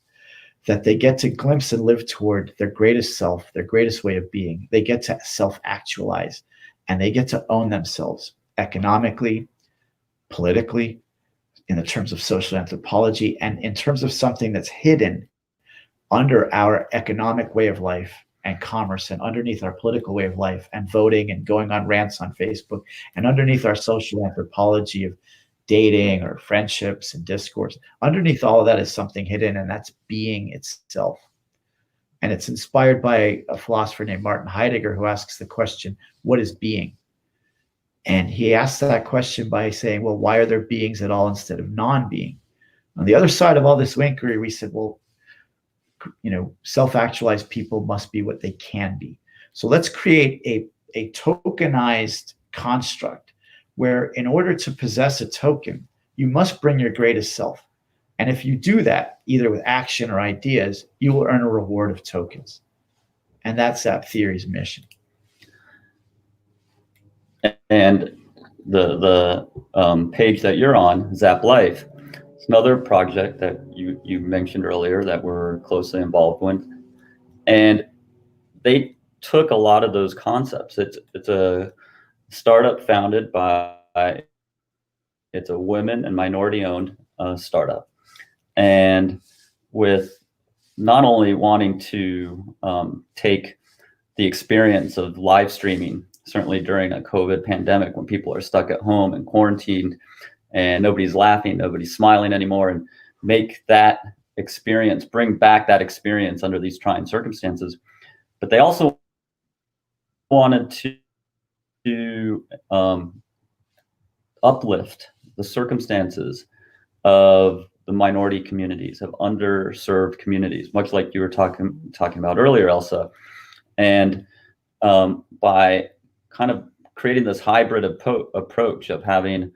that they get to glimpse and live toward their greatest self, their greatest way of being. They get to self-actualize, and they get to own themselves economically, politically, in the terms of social anthropology, and in terms of something that's hidden under our economic way of life and commerce, and underneath our political way of life and voting and going on rants on Facebook, and underneath our social anthropology of dating or friendships and discourse. Underneath all of that is something hidden, and that's being itself. And it's inspired by a philosopher named Martin Heidegger, who asks the question, what is being? And he asks that question by saying, well, why are there beings at all instead of non-being? On the other side of all this inquiry, we said, well, self-actualized people must be what they can be. So let's create a tokenized construct where, in order to possess a token, You must bring your greatest self. And if you do that, either with action or ideas, you will earn a reward of tokens. And that's ZapTheory's mission. And the page that you're on, Zap Life, it's another project that you mentioned earlier that we're closely involved with. And they took a lot of those concepts. It's a startup founded by, it's a women and minority owned startup. And with not only wanting to take the experience of live streaming, certainly during a COVID pandemic when people are stuck at home and quarantined and nobody's laughing, nobody's smiling anymore, and make that experience, bring back that experience under these trying circumstances. But they also wanted to uplift the circumstances of the minority communities, of underserved communities, much like you were talking about earlier, Elsa. And by kind of creating this hybrid approach of having,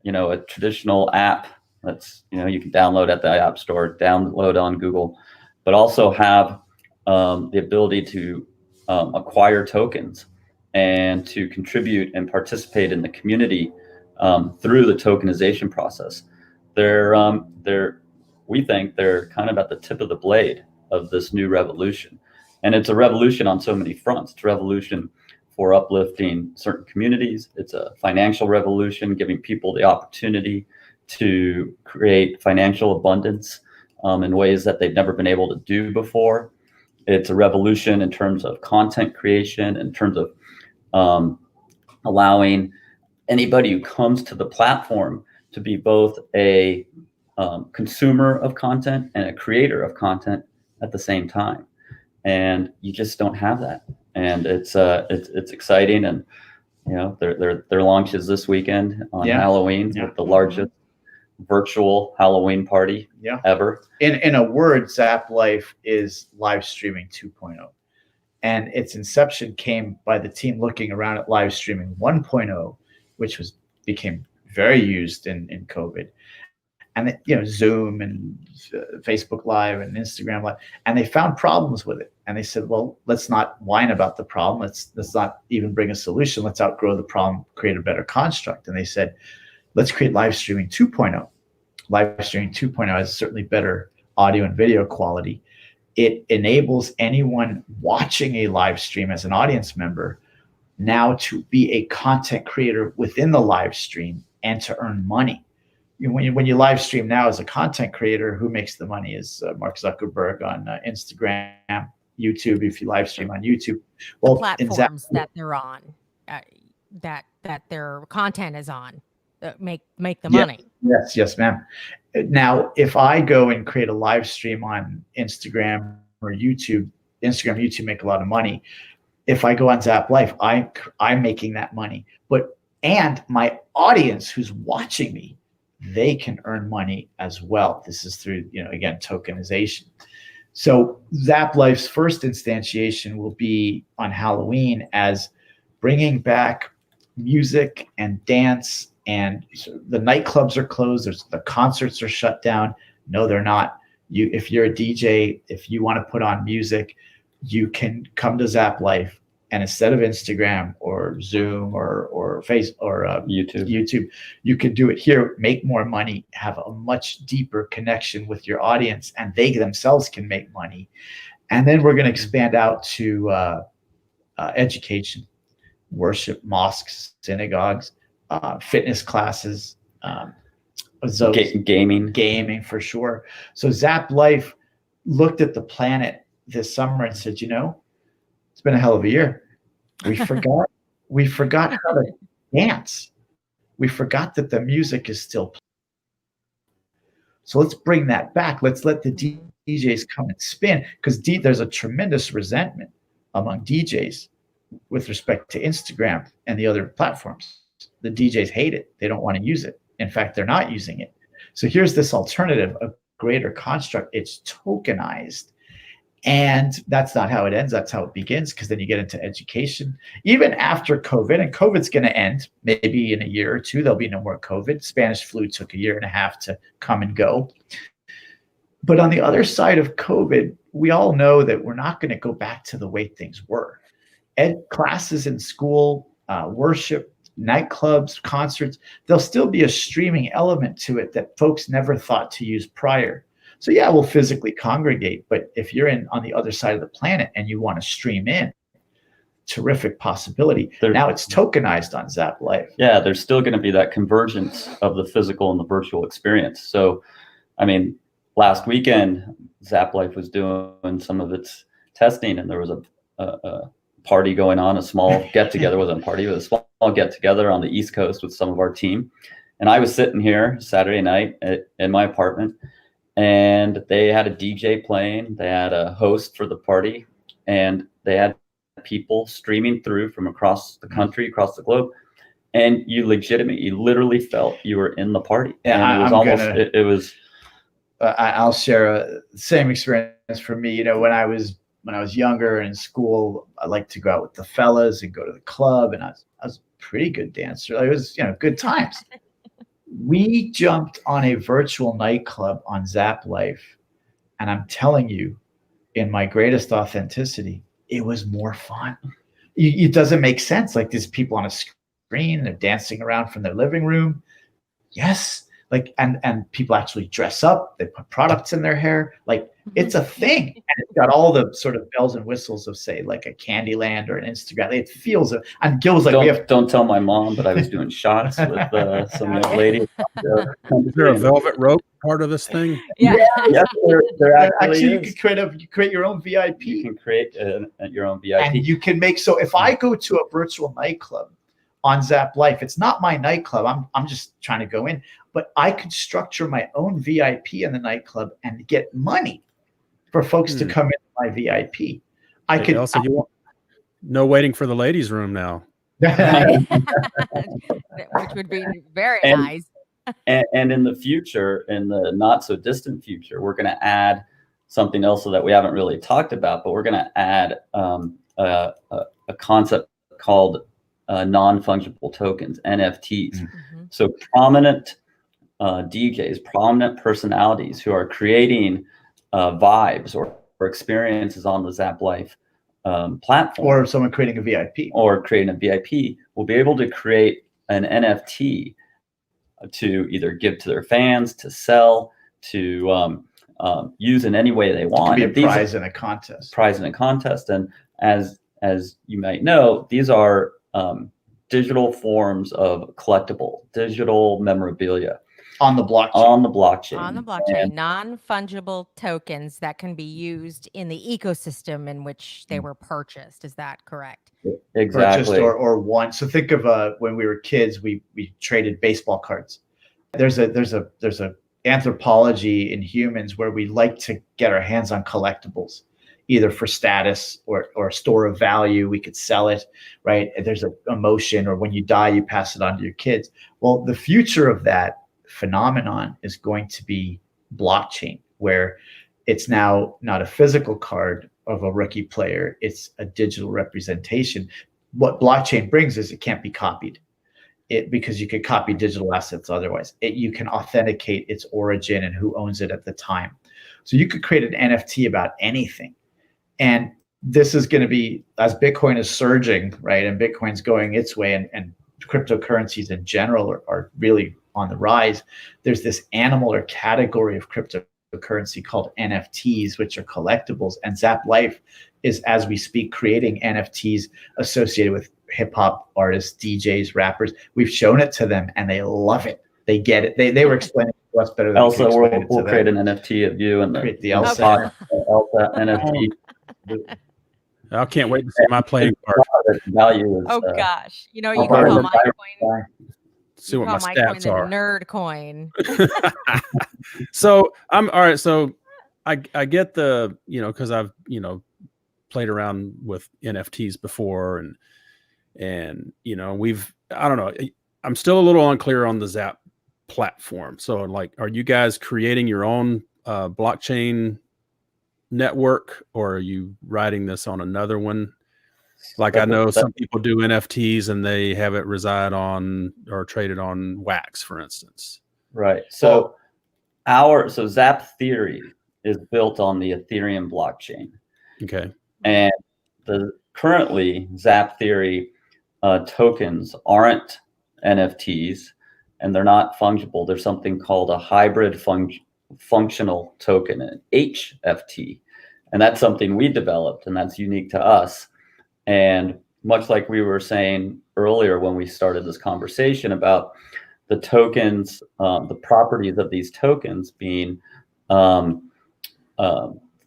a traditional app that's, you can download at the App Store, download on Google, but also have the ability to acquire tokens and to contribute and participate in the community through the tokenization process. We think they're kind of at the tip of the blade of this new revolution. And it's a revolution on so many fronts. It's a revolution for uplifting certain communities. It's a financial revolution, giving people the opportunity to create financial abundance in ways that they've never been able to do before. It's a revolution in terms of content creation, in terms of allowing anybody who comes to the platform to be both a consumer of content and a creator of content at the same time. And you just don't have that. And it's exciting. And their launch is this weekend on Halloween with the largest virtual Halloween party ever. In a word, Zap Life is live streaming 2.0. And its inception came by the team looking around at live streaming 1.0, which became very used in COVID. And Zoom and Facebook Live and Instagram Live, and they found problems with it. And they said, well, let's not whine about the problem. Let's not even bring a solution. Let's outgrow the problem, create a better construct. And they said, let's create live streaming 2.0. Live streaming 2.0 has certainly better audio and video quality. It enables anyone watching a live stream as an audience member now to be a content creator within the live stream and to earn money. When you live stream now as a content creator, who makes the money is Mark Zuckerberg on Instagram, YouTube. If you live stream on YouTube, well, the platforms that they're on, that their content is on, make the money. Yes, ma'am. Now, if I go and create a live stream on Instagram or YouTube, YouTube make a lot of money. If I go on Zap Life, I'm making that money. And my audience who's watching me, they can earn money as well. This is through, again, tokenization. So Zap Life's first instantiation will be on Halloween as bringing back music and dance. And the nightclubs are closed. The concerts are shut down. No, they're not. If you're a DJ, if you want to put on music, you can come to Zap Life. And instead of Instagram or Zoom or Face or YouTube, you can do it here, make more money, have a much deeper connection with your audience, and they themselves can make money. And then we're going to expand out to education, worship, mosques, synagogues, fitness classes, gaming for sure. So Zap Life looked at the planet this summer and said, it's been a hell of a year. We forgot how to dance. We forgot that the music is still playing. So let's bring that back. Let's let the DJs come and spin, because there's a tremendous resentment among DJs with respect to Instagram and the other platforms. The DJs hate it. They don't want to use it. In fact, they're not using it. So here's this alternative, a greater construct. It's tokenized. And that's not how it ends. That's how it begins, because then you get into education. Even after COVID, and COVID's going to end maybe in a year or two, there'll be no more COVID. Spanish flu took a year and a half to come and go. But on the other side of COVID, we all know that we're not going to go back to the way things were. Ed classes in school, worship, nightclubs, concerts, there'll still be a streaming element to it that folks never thought to use prior. So yeah, we'll physically congregate, but if you're on the other side of the planet and you want to stream in, terrific possibility. Now it's tokenized on Zap Life. Yeah, there's still going to be that convergence of the physical and the virtual experience. So, I mean, last weekend, Zap Life was doing some of its testing, and there was a party going on, a small get-together. Wasn't a party, but a small get-together on the East Coast with some of our team. And I was sitting here Saturday night in my apartment, and they had a DJ playing. They had a host for the party, and they had people streaming through from across the country, across the globe. And you literally felt you were in the party. Yeah, and it was I'll share the same experience for me. When I was younger in school, I liked to go out with the fellas and go to the club, and I was a pretty good dancer. It was, good times. We jumped on a virtual nightclub on Zap Life, and I'm telling you, in my greatest authenticity, it was more fun. It doesn't make sense. Like, there's people on a screen, they're dancing around from their living room. Yes. And people actually dress up, they put products in their hair. Like, it's a thing. And it's got all the sort of bells and whistles of, say, like a Candyland or an Instagram. It feels, and Gil was like, don't tell my mom, but I was doing shots with some young lady. Is there a velvet rope part of this thing? Yeah. Yes, there actually is. you can create your own VIP. You can create your own VIP. And you can make, so if I go to a virtual nightclub on Zap Life, it's not my nightclub. I'm just trying to go in, but I could structure my own VIP in the nightclub and get money for folks to come in my VIP. Also, you want no waiting for the ladies' room now. Which would be very nice. And in the future, in the not so distant future, we're going to add something else that we haven't really talked about, but we're going to add a concept called non-fungible tokens, NFTs. Mm-hmm. So prominent DJs, prominent personalities who are creating vibes or experiences on the Zap Life platform, or someone creating a VIP, will be able to create an NFT to either give to their fans, to sell, to use in any way they want. It could be a prize in a contest. And as you might know, these are digital forms of collectible, digital memorabilia. On the blockchain. And Non-fungible tokens that can be used in the ecosystem in which they were purchased. Is that correct? Exactly. Purchased or won. So think of when we were kids, we traded baseball cards. There's a anthropology in humans where we like to get our hands on collectibles, either for status or store of value. We could sell it, right? There's an emotion, or when you die, you pass it on to your kids. Well, the future of that phenomenon is going to be blockchain, where it's now not a physical card of a rookie player, it's a digital representation. What blockchain brings is it can't be copied, because you could copy digital assets otherwise. You can authenticate its origin and who owns it at the time. So you could create an NFT about anything. And this is going to be, as Bitcoin is surging, right, and Bitcoin's going its way, and cryptocurrencies in general are really on the rise, there's this animal or category of cryptocurrency called NFTs, which are collectibles. And Zap Life is, as we speak, creating NFTs associated with hip hop artists, DJs, rappers. We've shown it to them and they love it. They get it. They were explaining it to us better than Elsa, we'll create an NFT of you and the Elsa NFT. I can't wait to see my playing card. Value is, gosh. You can call my coin. See what my stats are. Nerd coin. So I'm all right. So I get the, because I've, played around with NFTs before, and I don't know. I'm still a little unclear on the Zap platform. So, like, are you guys creating your own blockchain network, or are you writing this on another one? Like, I know some people do NFTs and they have it reside on or traded on Wax, for instance. Right. So ZapTheory is built on the Ethereum blockchain. Okay. And currently ZapTheory tokens aren't NFTs, and they're not fungible. There's something called a hybrid functional token, an HFT. And that's something we developed, and that's unique to us. And much like we were saying earlier when we started this conversation about the tokens, the properties of these tokens being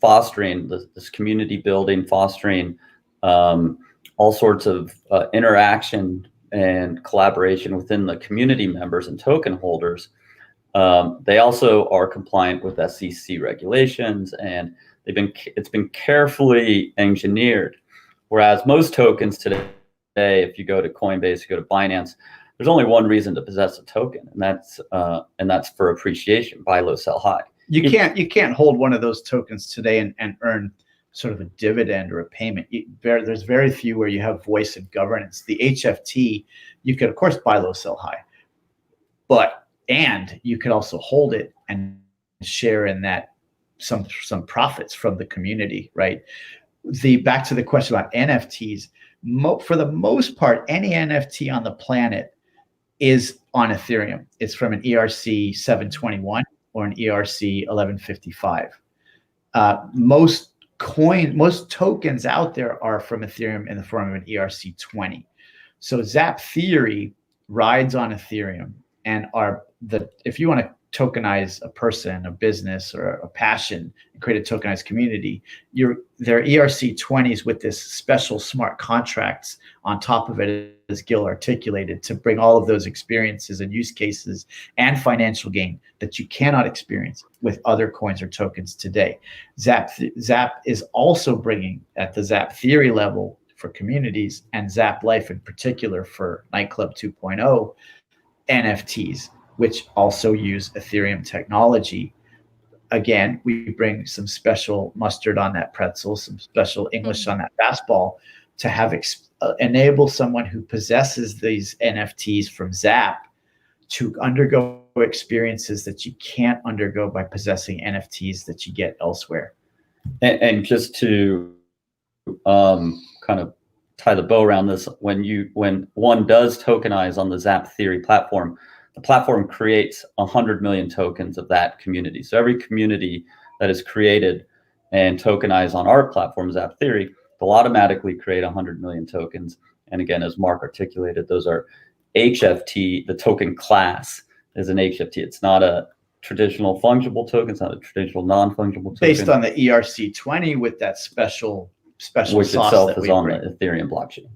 fostering this community building, fostering all sorts of interaction and collaboration within the community members and token holders. They also are compliant with SEC regulations, and it's been carefully engineered. Whereas most tokens today, if you go to Coinbase, you go to Binance, there's only one reason to possess a token, and that's for appreciation, buy low, sell high. You can't hold one of those tokens today and earn sort of a dividend or a payment. There's very few where you have voice and governance. The HFT, you could of course buy low, sell high, and you could also hold it and share in that some profits from the community, right? Back to the question about NFTs, for the most part, any NFT on the planet is on Ethereum. It's from an ERC 721 or an ERC 1155. Most tokens out there are from Ethereum in the form of an ERC 20. So ZapTheory rides on Ethereum, and if you want to tokenize a person, a business, or a passion and create a tokenized community, their ERC 20s with this special smart contracts on top of it, as Gil articulated, to bring all of those experiences and use cases and financial gain that you cannot experience with other coins or tokens today. Zap is also bringing at the ZapTheory level for communities, and Zap Life in particular for Nightclub 2.0 NFTs, which also use Ethereum technology. Again, we bring some special mustard on that pretzel, some special English on that fastball to have enable someone who possesses these NFTs from Zap to undergo experiences that you can't undergo by possessing NFTs that you get elsewhere. And just to kind of tie the bow around this, when one does tokenize on the ZapTheory platform, the platform creates 100 million tokens of that community. So every community that is created and tokenized on our platform, ZapTheory, they'll automatically create 100 million tokens. And again, as Mark articulated, those are HFT. The token class is an HFT. It's not a traditional fungible token. It's not a traditional non-fungible token. Based on the ERC 20 with that special which sauce itself that is on the Ethereum blockchain.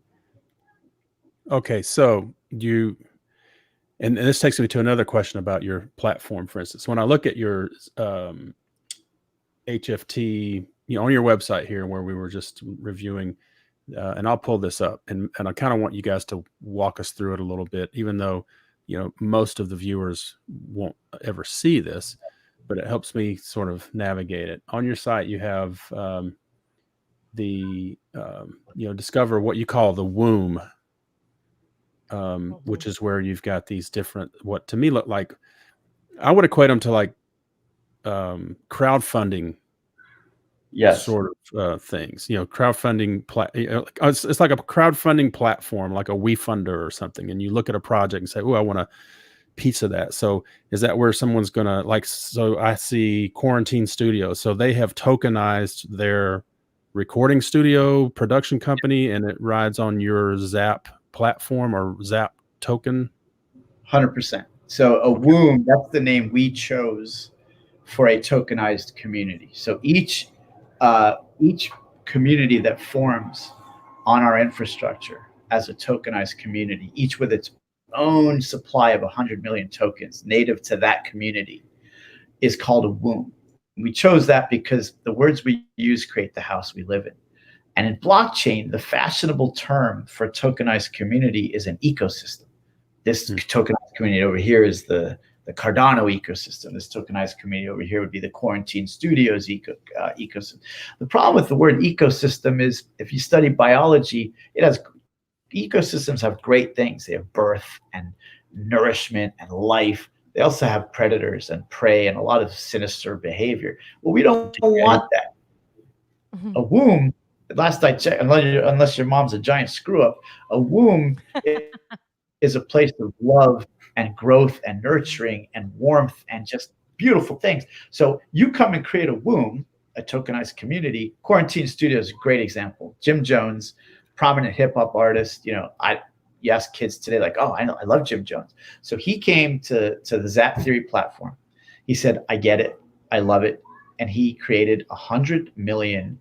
Okay, so and this takes me to another question about your platform. For instance, when I look at your HFT, on your website here, where we were just reviewing, and I'll pull this up, and I kind of want you guys to walk us through it a little bit, even though most of the viewers won't ever see this, but it helps me sort of navigate it. On your site, you have discover what you call the womb. Which is where you've got these different, what to me look like, I would equate them to like crowdfunding sort of things, crowdfunding. It's like a crowdfunding platform, like a WeFunder or something. And you look at a project and say, oh, I want a piece of that. So is that where someone's going to so I see Quarantine Studio. So they have tokenized their recording studio production company, and it rides on your Zap platform or Zap token? 100%. So a womb, that's the name we chose for a tokenized community. So each community that forms on our infrastructure as a tokenized community, each with its own supply of 100 million tokens native to that community, is called a womb. We chose that because the words we use create the house we live in. And in blockchain, the fashionable term for tokenized community is an ecosystem. This tokenized community over here is the the Cardano ecosystem. This tokenized community over here would be the Quarantine Studios ecosystem. The problem with the word ecosystem is, if you study biology, ecosystems have great things. They have birth and nourishment and life. They also have predators and prey and a lot of sinister behavior. Well, we don't want that. Mhm. A womb, last I checked, unless your mom's a giant screw up, a womb is a place of love and growth and nurturing and warmth and just beautiful things. So you come and create a womb, a tokenized community. Quarantine Studios is a great example. Jim Jones, prominent hip hop artist. You ask kids today, like, oh, I love Jim Jones. So he came to the ZapTheory platform. He said, I get it, I love it. And he created 100 million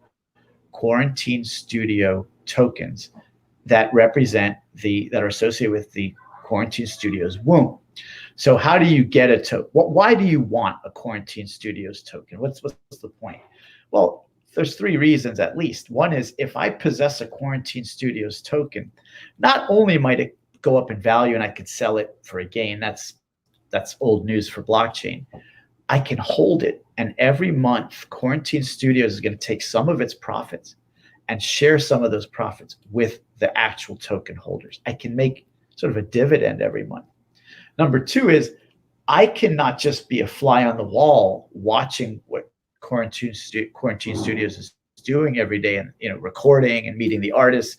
Quarantine Studio tokens that represent that are associated with the Quarantine Studios womb. So how do you get a token? Why do you want a Quarantine Studios token? What's the point? Well, there's 3 reasons at least. One is, if I possess a Quarantine Studios token, not only might it go up in value and I could sell it for a gain, that's old news for blockchain. I can hold it, and every month Quarantine Studios is going to take some of its profits and share some of those profits with the actual token holders. I can make sort of a dividend every month. Number 2 is, I cannot just be a fly on the wall watching what Quarantine Studios is doing every day, and recording and meeting the artists.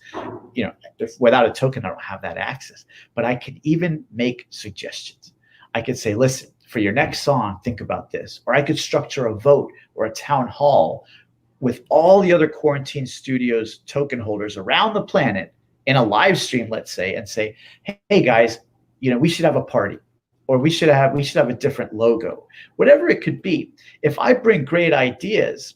Without a token, I don't have that access. But I can even make suggestions. I could say, listen, for your next song, think about this. Or I could structure a vote or a town hall with all the other Quarantine Studios token holders around the planet in a live stream, let's say, and say, hey guys, we should have a party, or we should have a different logo, whatever it could be. If I bring great ideas,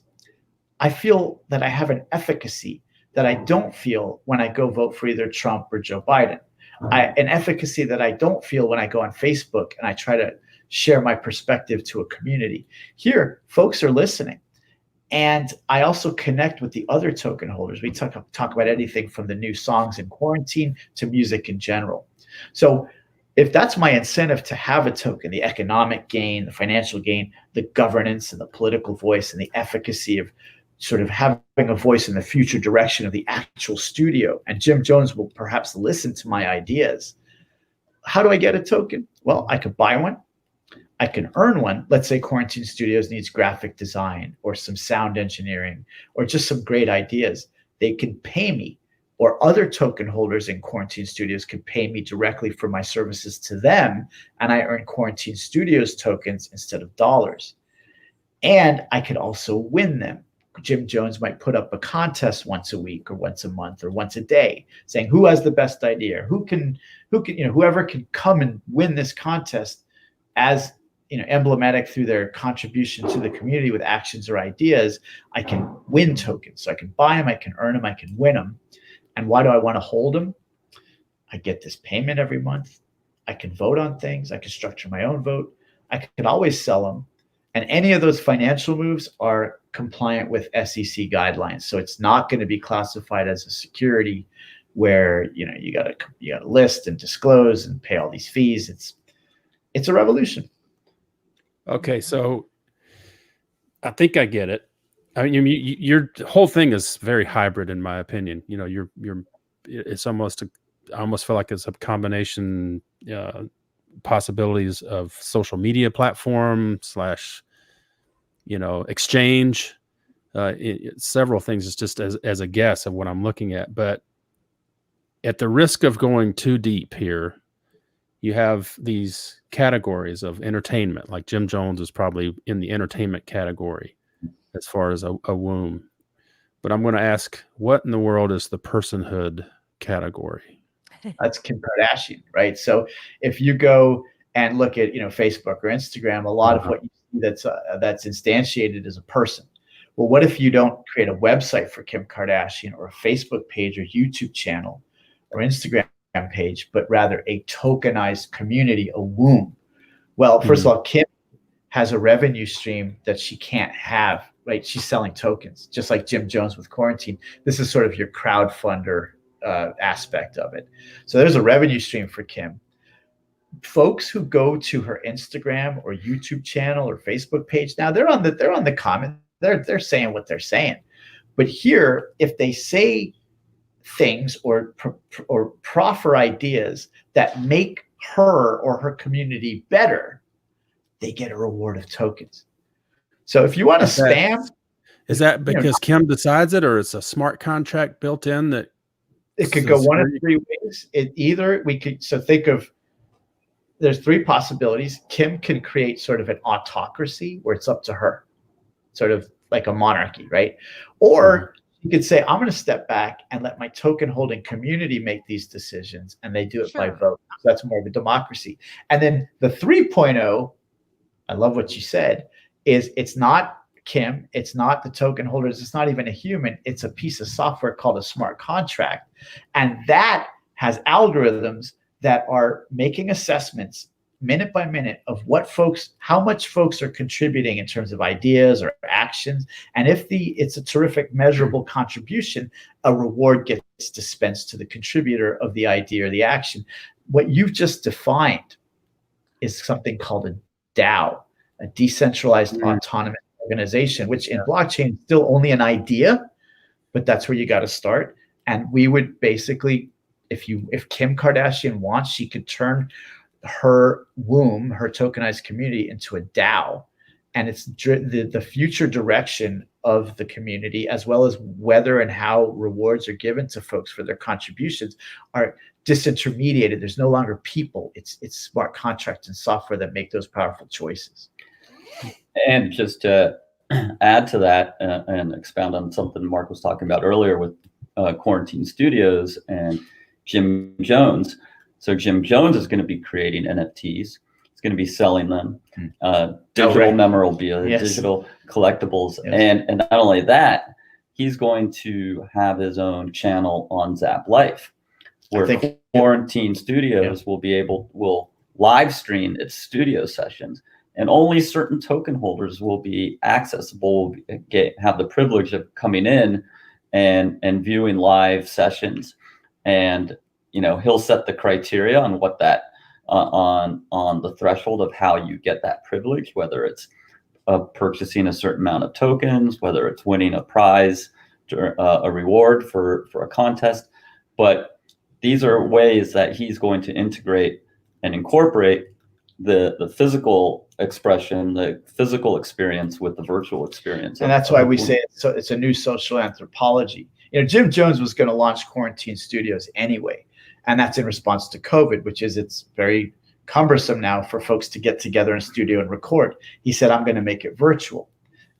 I feel that I have an efficacy that I don't feel when I go vote for either Trump or Joe Biden. An efficacy that I don't feel when I go on Facebook and I try to share my perspective to a community. Here, folks are listening. And I also connect with the other token holders. We talk about anything from the new songs in quarantine to music in general. So if that's my incentive to have a token, the economic gain, the financial gain, the governance and the political voice and the efficacy of sort of having a voice in the future direction of the actual studio, and Jim Jones will perhaps listen to my ideas. How do I get a token? Well, I could buy one. I can earn one. Let's say Quarantine Studios needs graphic design or some sound engineering or just some great ideas. They can pay me, or other token holders in Quarantine Studios could pay me directly for my services to them, and I earn Quarantine Studios tokens instead of dollars. And I could also win them. Jim Jones might put up a contest once a week or once a month or once a day saying, who has the best idea? Whoever can come and win this contest as emblematic through their contribution to the community with actions or ideas, I can win tokens. So I can buy them, I can earn them, I can win them. And why do I want to hold them? I get this payment every month. I can vote on things. I can structure my own vote. I can always sell them. And any of those financial moves are compliant with SEC guidelines. So it's not going to be classified as a security where you got to list and disclose and pay all these fees. It's a revolution. Okay, so I think I get it. I mean, your whole thing is very hybrid, in my opinion. It's almost I almost feel like it's a combination possibilities of social media platform / exchange, several things. It's just as a guess of what I'm looking at, but at the risk of going too deep here, you have these categories of entertainment, like Jim Jones is probably in the entertainment category as far as a womb. But I'm going to ask, what in the world is the personhood category? That's Kim Kardashian, right? So if you go and look at Facebook or Instagram, a lot of what you see that's instantiated as a person. Well, what if you don't create a website for Kim Kardashian or a Facebook page or YouTube channel or Instagram page, but rather a tokenized community, a womb? Well, first of all, Kim has a revenue stream that she can't have, right? She's selling tokens, just like Jim Jones with quarantine. This is sort of your crowdfunder aspect of it. So there's a revenue stream for Kim. folks who go to her Instagram or YouTube channel or Facebook page, now they're on the comment, they're saying what they're saying. But here, if they say things or proffer ideas that make her or her community better, they get a reward of tokens. So if you want to spam, is that because Kim decides it, or it's a smart contract built in that it could go one of three ways? Think of, there's three possibilities. Kim can create sort of an autocracy where it's up to her, sort of like a monarchy, right? Or you could say, I'm going to step back and let my token holding community make these decisions, and they do it by vote. So that's more of a democracy. And then the 3.0, I love what you said, is it's not Kim, it's not the token holders, it's not even a human, it's a piece of software called a smart contract. And that has algorithms that are making assessments minute by minute of how much folks are contributing in terms of ideas or actions. And if it's a terrific measurable contribution, a reward gets dispensed to the contributor of the idea or the action. What you've just defined is something called a DAO, a decentralized autonomous organization, which in blockchain is still only an idea, but that's where you got to start. And we would basically, if Kim Kardashian wants, she could turn her womb, her tokenized community, into a DAO, and it's the future direction of the community, as well as whether and how rewards are given to folks for their contributions, are disintermediated. There's no longer people. It's smart contracts and software that make those powerful choices. And just to add to that and expound on something Mark was talking about earlier with Quarantine Studios and Jim Jones. So Jim Jones is going to be creating NFTs. He's going to be selling them, digital memorabilia, digital collectibles. Yes. And not only that, he's going to have his own channel on Zap Life, where Quarantine Studios will live stream its studio sessions. And only certain token holders will be accessible, have the privilege of coming in and viewing live sessions. And he'll set the criteria on what that on the threshold of how you get that privilege, whether it's purchasing a certain amount of tokens, whether it's winning a prize, a reward for a contest. But these are ways that he's going to integrate and incorporate the physical expression, the physical experience with the virtual experience. And that's why we say it's a new social anthropology. Jim Jones was going to launch Quarantine Studios anyway. And that's in response to COVID, which is it's very cumbersome now for folks to get together in studio and record. He said, I'm going to make it virtual.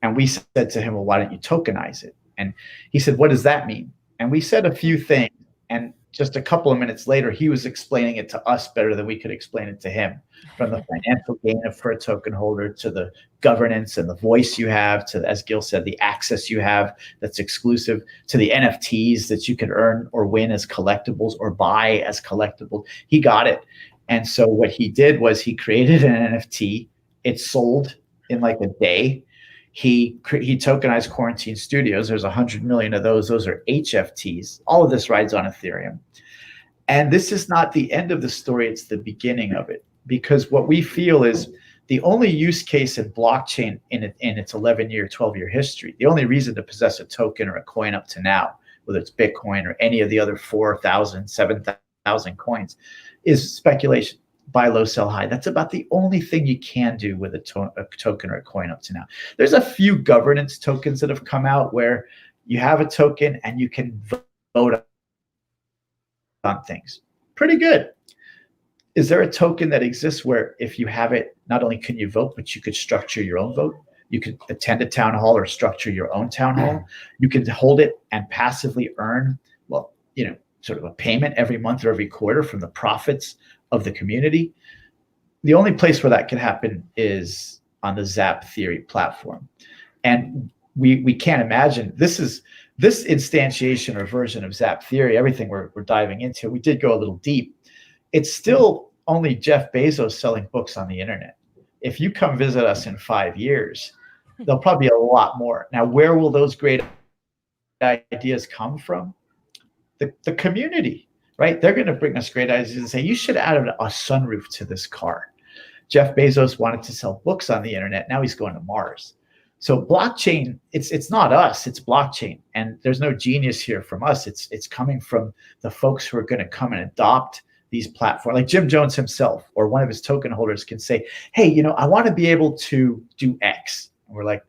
And we said to him, well, why don't you tokenize it? And he said, what does that mean? And we said a few things. And just a couple of minutes later, he was explaining it to us better than we could explain it to him. From the financial gain for a token holder to the governance and the voice you have, to, as Gil said, the access you have that's exclusive, to the NFTs that you can earn or win as collectibles or buy as collectibles. He got it. And so what he did was he created an NFT. It sold in like a day. He tokenized Quarantine Studios. There's 100 million of those. Those are HFTs. All of this rides on Ethereum. And this is not the end of the story. It's the beginning of it. Because what we feel is the only use case in blockchain in its 11-year, 12-year history, the only reason to possess a token or a coin up to now, whether it's Bitcoin or any of the other 4,000, 7,000 coins, is speculation. Buy low, sell high. That's about the only thing you can do with a token or a coin up to now. There's a few governance tokens that have come out where you have a token and you can vote on things. Pretty good. Is there a token that exists where if you have it, not only can you vote, but you could structure your own vote? You could attend a town hall or structure your own town hall. You can hold it and passively earn, sort of a payment every month or every quarter from the profits of the community. The only place where that can happen is on the ZapTheory platform. And we can't imagine this instantiation or version of ZapTheory, everything we're diving into. We did go a little deep. It's still only Jeff Bezos selling books on the internet. If you come visit us in 5 years, there'll probably be a lot more. Now, where will those great ideas come from? The community. right? They're going to bring us great ideas and say, you should add a sunroof to this car. Jeff Bezos wanted to sell books on the internet. Now he's going to Mars. So blockchain, it's not us, it's blockchain. And there's no genius here from us. It's coming from the folks who are going to come and adopt these platforms. Like Jim Jones himself or one of his token holders can say, hey, I want to be able to do X. And we're like,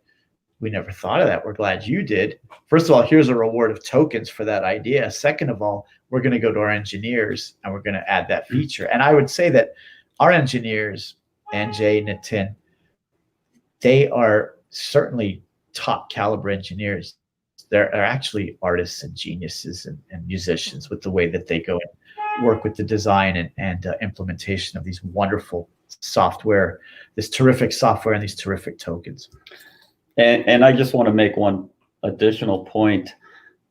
we never thought of that. We're glad you did. First of all, here's a reward of tokens for that idea. Second of all, we're going to go to our engineers and we're going to add that feature. And I would say that our engineers, NJ, Nitin, they are certainly top caliber engineers. They're actually artists and geniuses and musicians with the way that they go and work with the design and implementation of these wonderful software, this terrific software and these terrific tokens. And I just want to make one additional point,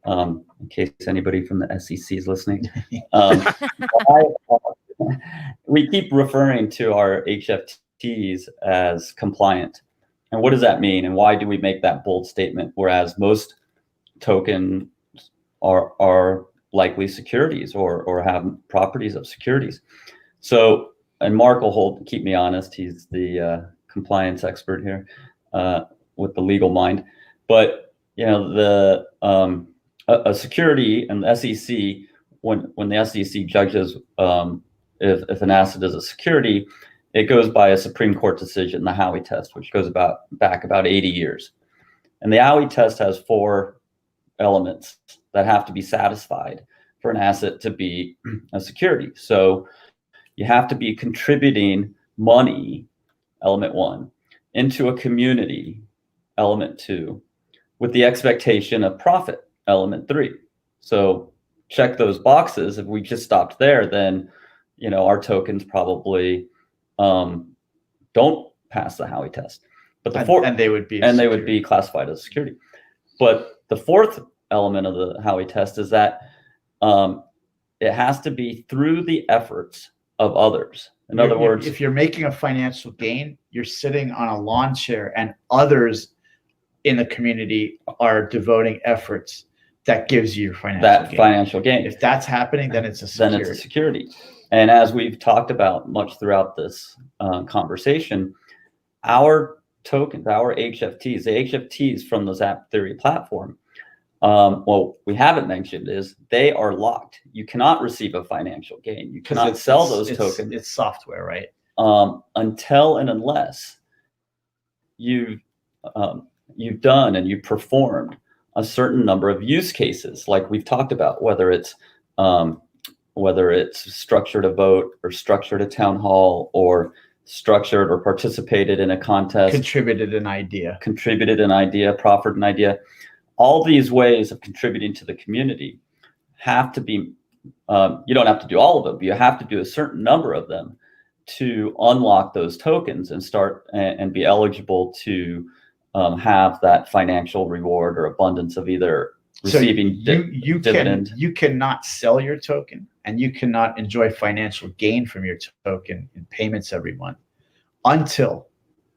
in case anybody from the SEC is listening. We keep referring to our HFTs as compliant. And what does that mean? And why do we make that bold statement? Whereas most tokens are likely securities or have properties of securities. So, and Mark will keep me honest. He's the compliance expert here with the legal mind. But a security and the SEC, when the SEC judges if an asset is a security, it goes by a Supreme Court decision, the Howey test, which goes back about 80 years. And the Howey test has 4 elements that have to be satisfied for an asset to be a security. So you have to be contributing money, element 1, into a community, element 2, with the expectation of profit, element 3. So check those boxes. If we just stopped there, then our tokens probably don't pass the Howey test. But the fourth, and they would be classified as security. But the 4th element of the Howey test is that it has to be through the efforts of others. In other words, if you're making a financial gain, you're sitting on a lawn chair and others in the community are devoting efforts that gives you financial gain. If that's happening, then it's a security. Then it's a security. And as we've talked about much throughout this conversation, our tokens, our HFTs, the HFTs from the ZapTheory platform, what we haven't mentioned is they are locked. You cannot receive a financial gain. You cannot sell those tokens. It's software, right? Until and unless you've done and you performed a certain number of use cases, like we've talked about, whether it's structured a vote or structured a town hall or structured or participated in a contest, contributed an idea, proffered an idea. All these ways of contributing to the community have to be, you don't have to do all of them, but you have to do a certain number of them to unlock those tokens and start and be eligible to have that financial reward or abundance of either receiving dividend. You cannot sell your token and you cannot enjoy financial gain from your token in payments every month until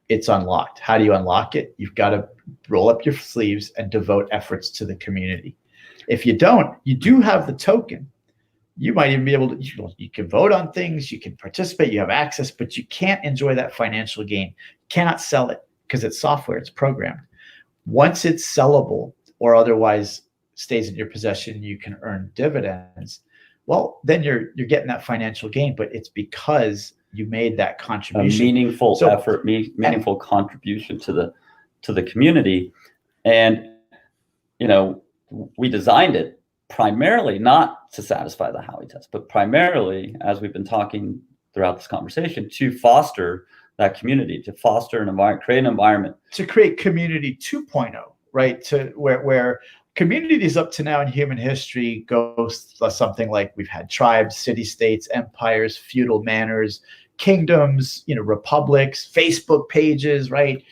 it's unlocked. How do you unlock it? You've got to roll up your sleeves and devote efforts to the community. If you don't, you do have the token. You might even be able to, you can vote on things, you can participate, you have access, but you can't enjoy that financial gain. You cannot sell it because it's software, it's programmed. Once it's sellable or otherwise stays in your possession, you can earn dividends. Well, then you're getting that financial gain, but it's because you made that contribution. A meaningful effort, meaningful contribution to the community. And, we designed it primarily not to satisfy the Howey test, but primarily, as we've been talking throughout this conversation, to foster that community, to foster an environment, create an environment. To create community 2.0, right? To where communities up to now in human history goes something like we've had tribes, city-states, empires, feudal manors, kingdoms, republics, Facebook pages, right?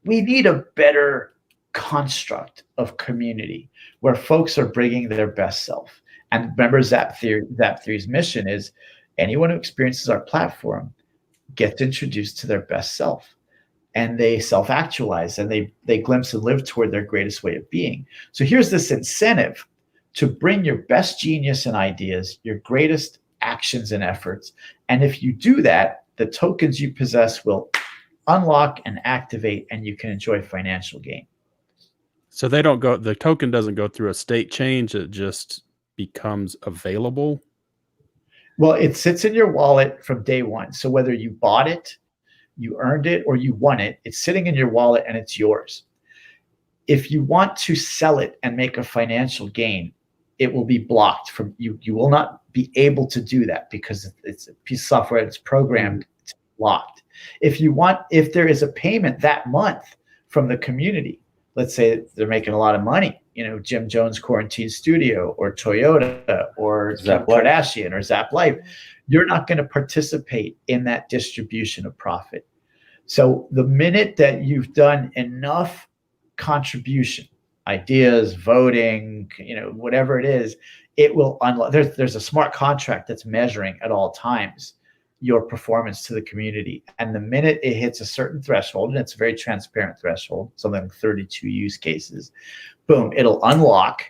We need a better construct of community where folks are bringing their best self. And remember, ZapTheory's mission is anyone who experiences our platform gets introduced to their best self. And they self-actualize and they glimpse and live toward their greatest way of being. So here's this incentive to bring your best genius and ideas, your greatest actions and efforts. And if you do that, the tokens you possess will unlock and activate, and you can enjoy financial gain. So the token doesn't go through a state change. It just becomes available. Well, it sits in your wallet from day one. So whether you bought it, you earned it, or you won it, it's sitting in your wallet and it's yours. If you want to sell it and make a financial gain, it will be blocked from you. You will not be able to do that because it's a piece of software that's programmed to be locked. If there is a payment that month from the community, let's say they're making a lot of money, Jim Jones Quarantine Studio or Toyota or Kim Kardashian or Zap Life, you're not going to participate in that distribution of profit. So the minute that you've done enough contribution, ideas, voting, whatever it is, it will unlock. There's a smart contract that's measuring at all times your performance to the community. And the minute it hits a certain threshold, and it's a very transparent threshold, something like 32 use cases, boom, it'll unlock.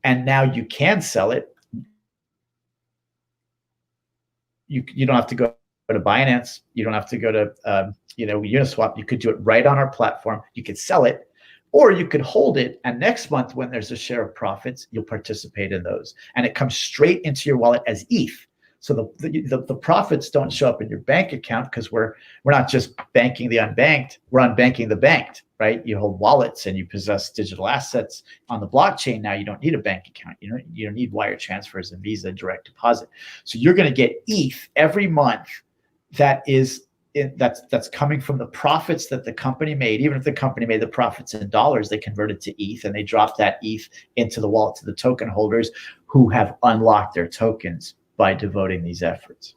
And now you can sell it. You don't have to go to Binance. You don't have to go to Uniswap. You could do it right on our platform. You could sell it, or you could hold it. And next month, when there's a share of profits, you'll participate in those. And it comes straight into your wallet as ETH. So the profits don't show up in your bank account because we're not just banking the unbanked, we're unbanking the banked, right? You hold wallets and you possess digital assets on the blockchain. Now you don't need a bank account. You don't need wire transfers and Visa direct deposit. So you're going to get ETH every month that's coming from the profits that the company made. Even if the company made the profits in dollars, they converted to ETH and they dropped that ETH into the wallet to the token holders who have unlocked their tokens by devoting these efforts.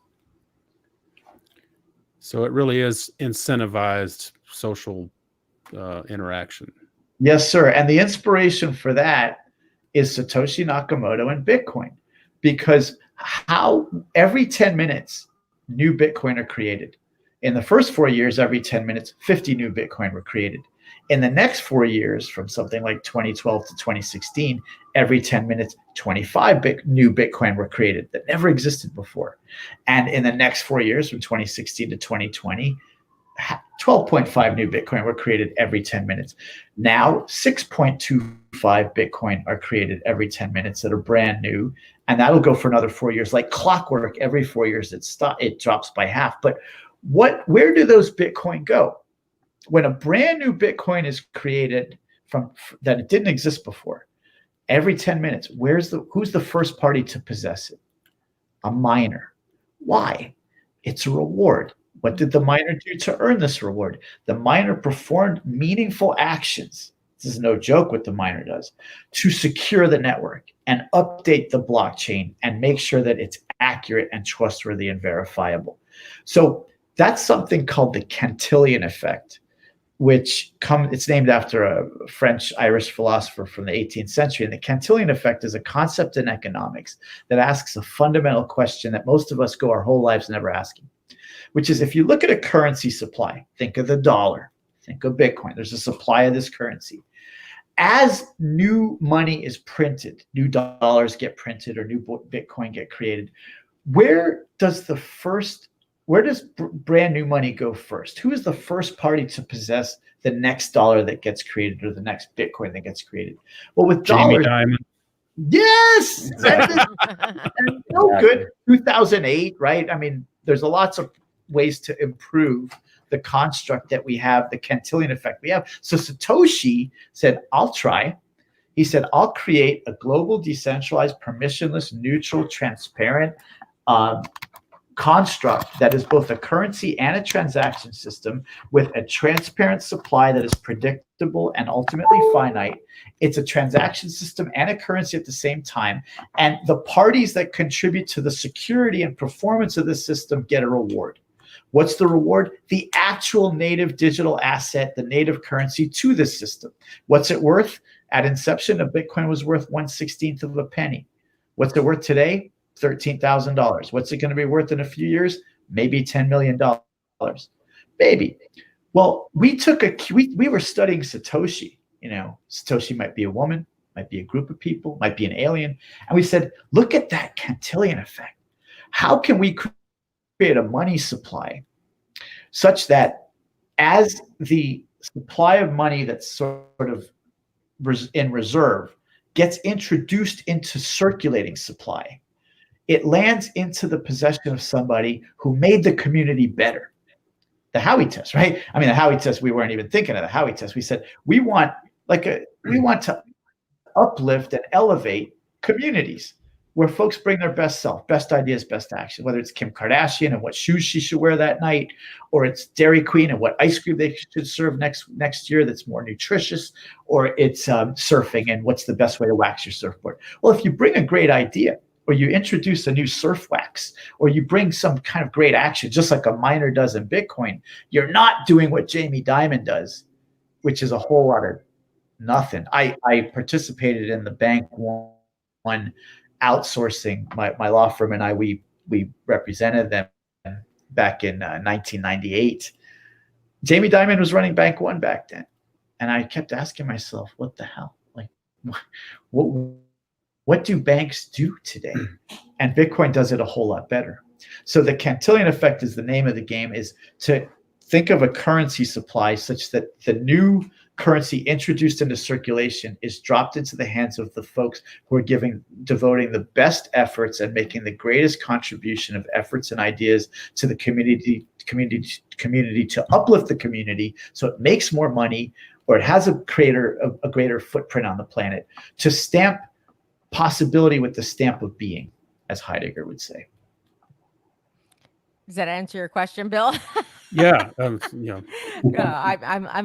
So it really is incentivized social interaction. Yes, sir. And the inspiration for that is Satoshi Nakamoto and Bitcoin, because how every 10 minutes, new Bitcoin are created. In the first 4 years, every 10 minutes, 50 new Bitcoin were created. In the next 4 years, from something like 2012 to 2016, every 10 minutes, 25 new Bitcoin were created that never existed before. And in the next 4 years, from 2016 to 2020, 12.5 new Bitcoin were created every 10 minutes. Now, 6.25 Bitcoin are created every 10 minutes that are brand new. And that'll go for another 4 years. Like clockwork, every 4 years, it drops by half. But where do those Bitcoin go? When a brand new Bitcoin is created from that it didn't exist before, every 10 minutes, who's the first party to possess it? A miner. Why? It's a reward. What did the miner do to earn this reward? The miner performed meaningful actions. This is no joke what the miner does, to secure the network and update the blockchain and make sure that it's accurate and trustworthy and verifiable. So that's something called the Cantillon effect, it's named after a French-Irish philosopher from the 18th century. And the Cantillon effect is a concept in economics that asks a fundamental question that most of us go our whole lives never asking, which is, if you look at a currency supply, think of the dollar, think of Bitcoin, there's a supply of this currency. As new money is printed, new dollars get printed or new Bitcoin get created, where does brand new money go first? Who is the first party to possess the next dollar that gets created or the next Bitcoin that gets created? Well, with dollars, yes, and no good. 2008, right? I mean, there's lots of ways to improve the construct that we have, the Cantillon effect we have. So Satoshi said, I'll try. He said, I'll create a global, decentralized, permissionless, neutral, transparent construct that is both a currency and a transaction system with a transparent supply that is predictable and ultimately finite. It's a transaction system and a currency at the same time. And the parties that contribute to the security and performance of this system get a reward. What's the reward? The actual native digital asset, the native currency to this system. What's it worth? At inception, a Bitcoin was worth 1/16 of a penny. What's it worth today? $13,000. What's it going to be worth in a few years? Maybe $10 million. Maybe. Well, we were studying Satoshi. Satoshi might be a woman. might be a group of people, might be an alien. And we said, look at that Cantillon effect. How can we create a money supply such that as the supply of money that's sort of in reserve gets introduced into circulating supply, it lands into the possession of somebody who made the community better. The Howey test, right? I mean, the Howey test, we weren't even thinking of the Howey test. We said, we want to uplift and elevate communities where folks bring their best self, best ideas, best action, whether it's Kim Kardashian and what shoes she should wear that night, or it's Dairy Queen and what ice cream they should serve next year that's more nutritious, or it's surfing and what's the best way to wax your surfboard. Well, if you bring a great idea, or you introduce a new surf wax, or you bring some kind of great action, just like a miner does in Bitcoin, you're not doing what Jamie Dimon does, which is a whole lot of nothing. I participated in the Bank One outsourcing. My law firm and I, we represented them back in 1998. Jamie Dimon was running Bank One back then. And I kept asking myself, what the hell? Like, what do banks do today? And Bitcoin does it a whole lot better. So the Cantillon effect is the name of the game, is to think of a currency supply such that the new currency introduced into circulation is dropped into the hands of the folks who are devoting the best efforts and making the greatest contribution of efforts and ideas to the community to uplift the community so it makes more money, or it has a greater footprint on the planet, to stamp possibility with the stamp of being, as Heidegger would say. Does that answer your question, Bill? Yeah. I'm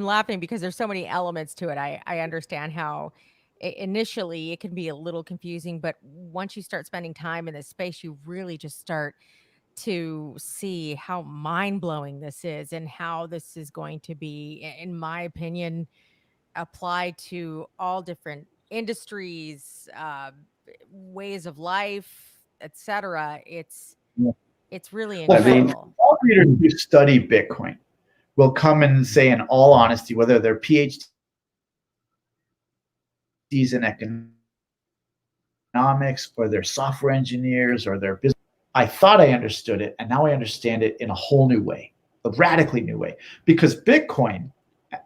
laughing because there's so many elements to it. I understand how initially it can be a little confusing, but once you start spending time in this space, you really just start to see how mind-blowing this is and how this is going to be, in my opinion, applied to all different industries, ways of life, etc. It's really incredible. All readers who study Bitcoin will come and say, in all honesty, whether they're PhDs in economics, or they're software engineers, or they're business, I thought I understood it, and now I understand it in a whole new way, a radically new way, because Bitcoin,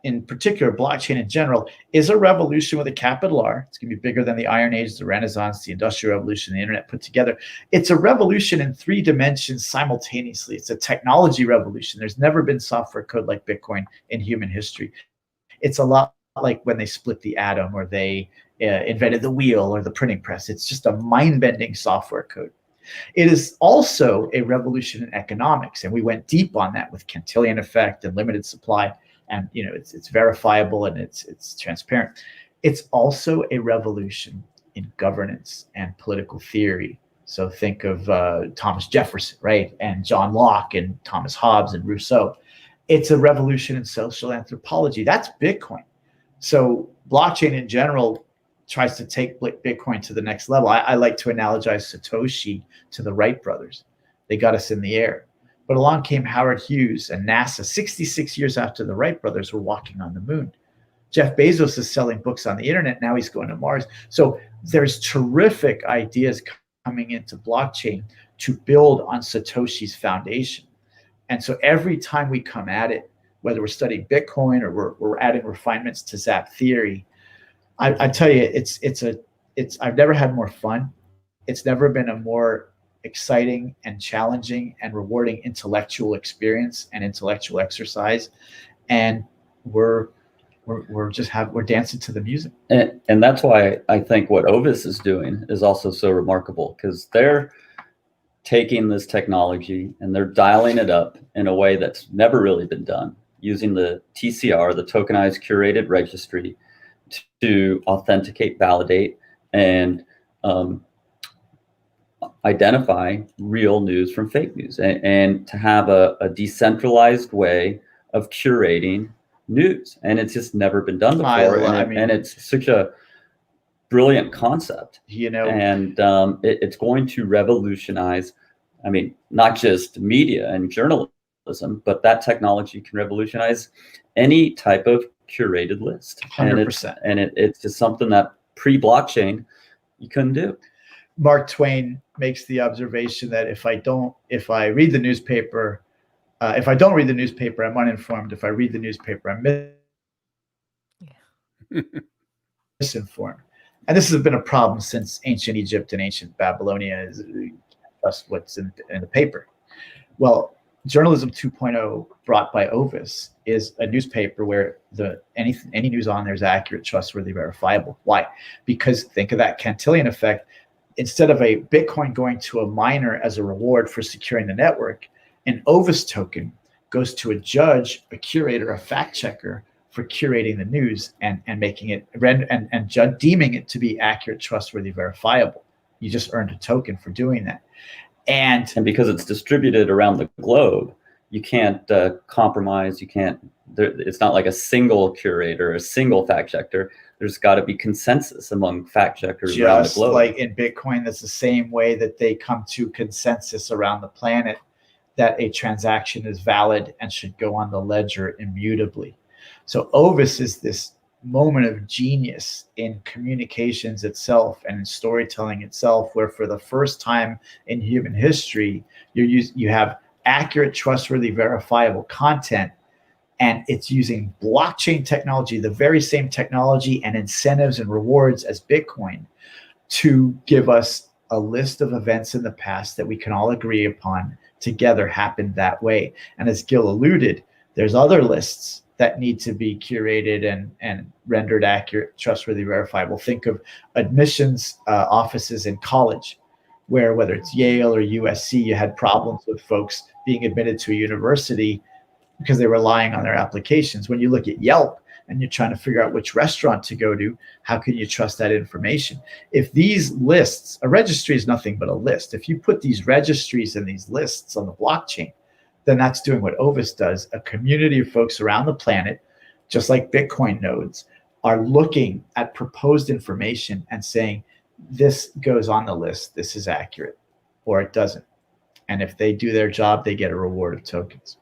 in particular, blockchain in general, is a revolution with a capital R. It's going to be bigger than the Iron Age, the Renaissance, the Industrial Revolution, the internet put together. It's a revolution in 3 dimensions simultaneously. It's a technology revolution. There's never been software code like Bitcoin in human history. It's a lot like when they split the atom, or they invented the wheel or the printing press. It's just a mind-bending software code. It is also a revolution in economics, and we went deep on that with Cantillon effect and limited supply. And it's verifiable and it's transparent. It's also a revolution in governance and political theory. So think of Thomas Jefferson, right? And John Locke and Thomas Hobbes and Rousseau. It's a revolution in social anthropology. That's Bitcoin. So blockchain in general tries to take Bitcoin to the next level. I like to analogize Satoshi to the Wright brothers. They got us in the air. But along came Howard Hughes and NASA 66 years after the Wright brothers were walking on the moon. Jeff Bezos is selling books on the internet. Now he's going to Mars. So there's terrific ideas coming into blockchain to build on Satoshi's foundation. And so every time we come at it, whether we're studying Bitcoin or we're adding refinements to ZapTheory, I tell you, I've never had more fun. It's never been a more exciting and challenging and rewarding intellectual experience and intellectual exercise. And we're dancing to the music. And that's why I think what Ovis is doing is also so remarkable, because they're taking this technology and they're dialing it up in a way that's never really been done, using the TCR, the tokenized curated registry, to authenticate, validate, and identify real news from fake news, and to have a decentralized way of curating news. And it's just never been done before. And it's such a brilliant concept, and it's going to revolutionize, not just media and journalism, but that technology can revolutionize any type of curated list. 100%. And it's just something that pre-blockchain, you couldn't do. Mark Twain makes the observation that if I don't read the newspaper, I'm uninformed. If I read the newspaper, I'm misinformed. And this has been a problem since ancient Egypt and ancient Babylonia, is just what's in the paper. Well, Journalism 2.0, brought by Ovis, is a newspaper where any news on there is accurate, trustworthy, verifiable. Why? Because think of that Cantillon effect. Instead of a Bitcoin going to a miner as a reward for securing the network, an Ovis token goes to a judge, a curator, a fact checker for curating the news and making it and deeming it to be accurate, trustworthy, verifiable. You just earned a token for doing that. And because it's distributed around the globe, you can't compromise. You can't. It's not like a single curator, a single fact checker. There's got to be consensus among fact checkers around the globe. Just like in Bitcoin, that's the same way that they come to consensus around the planet that a transaction is valid and should go on the ledger immutably. So Ovis is this moment of genius in communications itself and in storytelling itself, where for the first time in human history, you have accurate, trustworthy, verifiable content, and it's using blockchain technology, the very same technology and incentives and rewards as Bitcoin, to give us a list of events in the past that we can all agree upon together happened that way. And as Gil alluded, there's other lists that need to be curated and rendered accurate, trustworthy, verifiable. Think of admissions offices in college, where whether it's Yale or USC, you had problems with folks being admitted to a university because they were lying on their applications. When you look at Yelp and you're trying to figure out which restaurant to go to, how can you trust that information? If these lists, a registry is nothing but a list. If you put these registries and these lists on the blockchain, then that's doing what Ovis does. A community of folks around the planet, just like Bitcoin nodes, are looking at proposed information and saying, this goes on the list, this is accurate, or it doesn't. And if they do their job, they get a reward of tokens.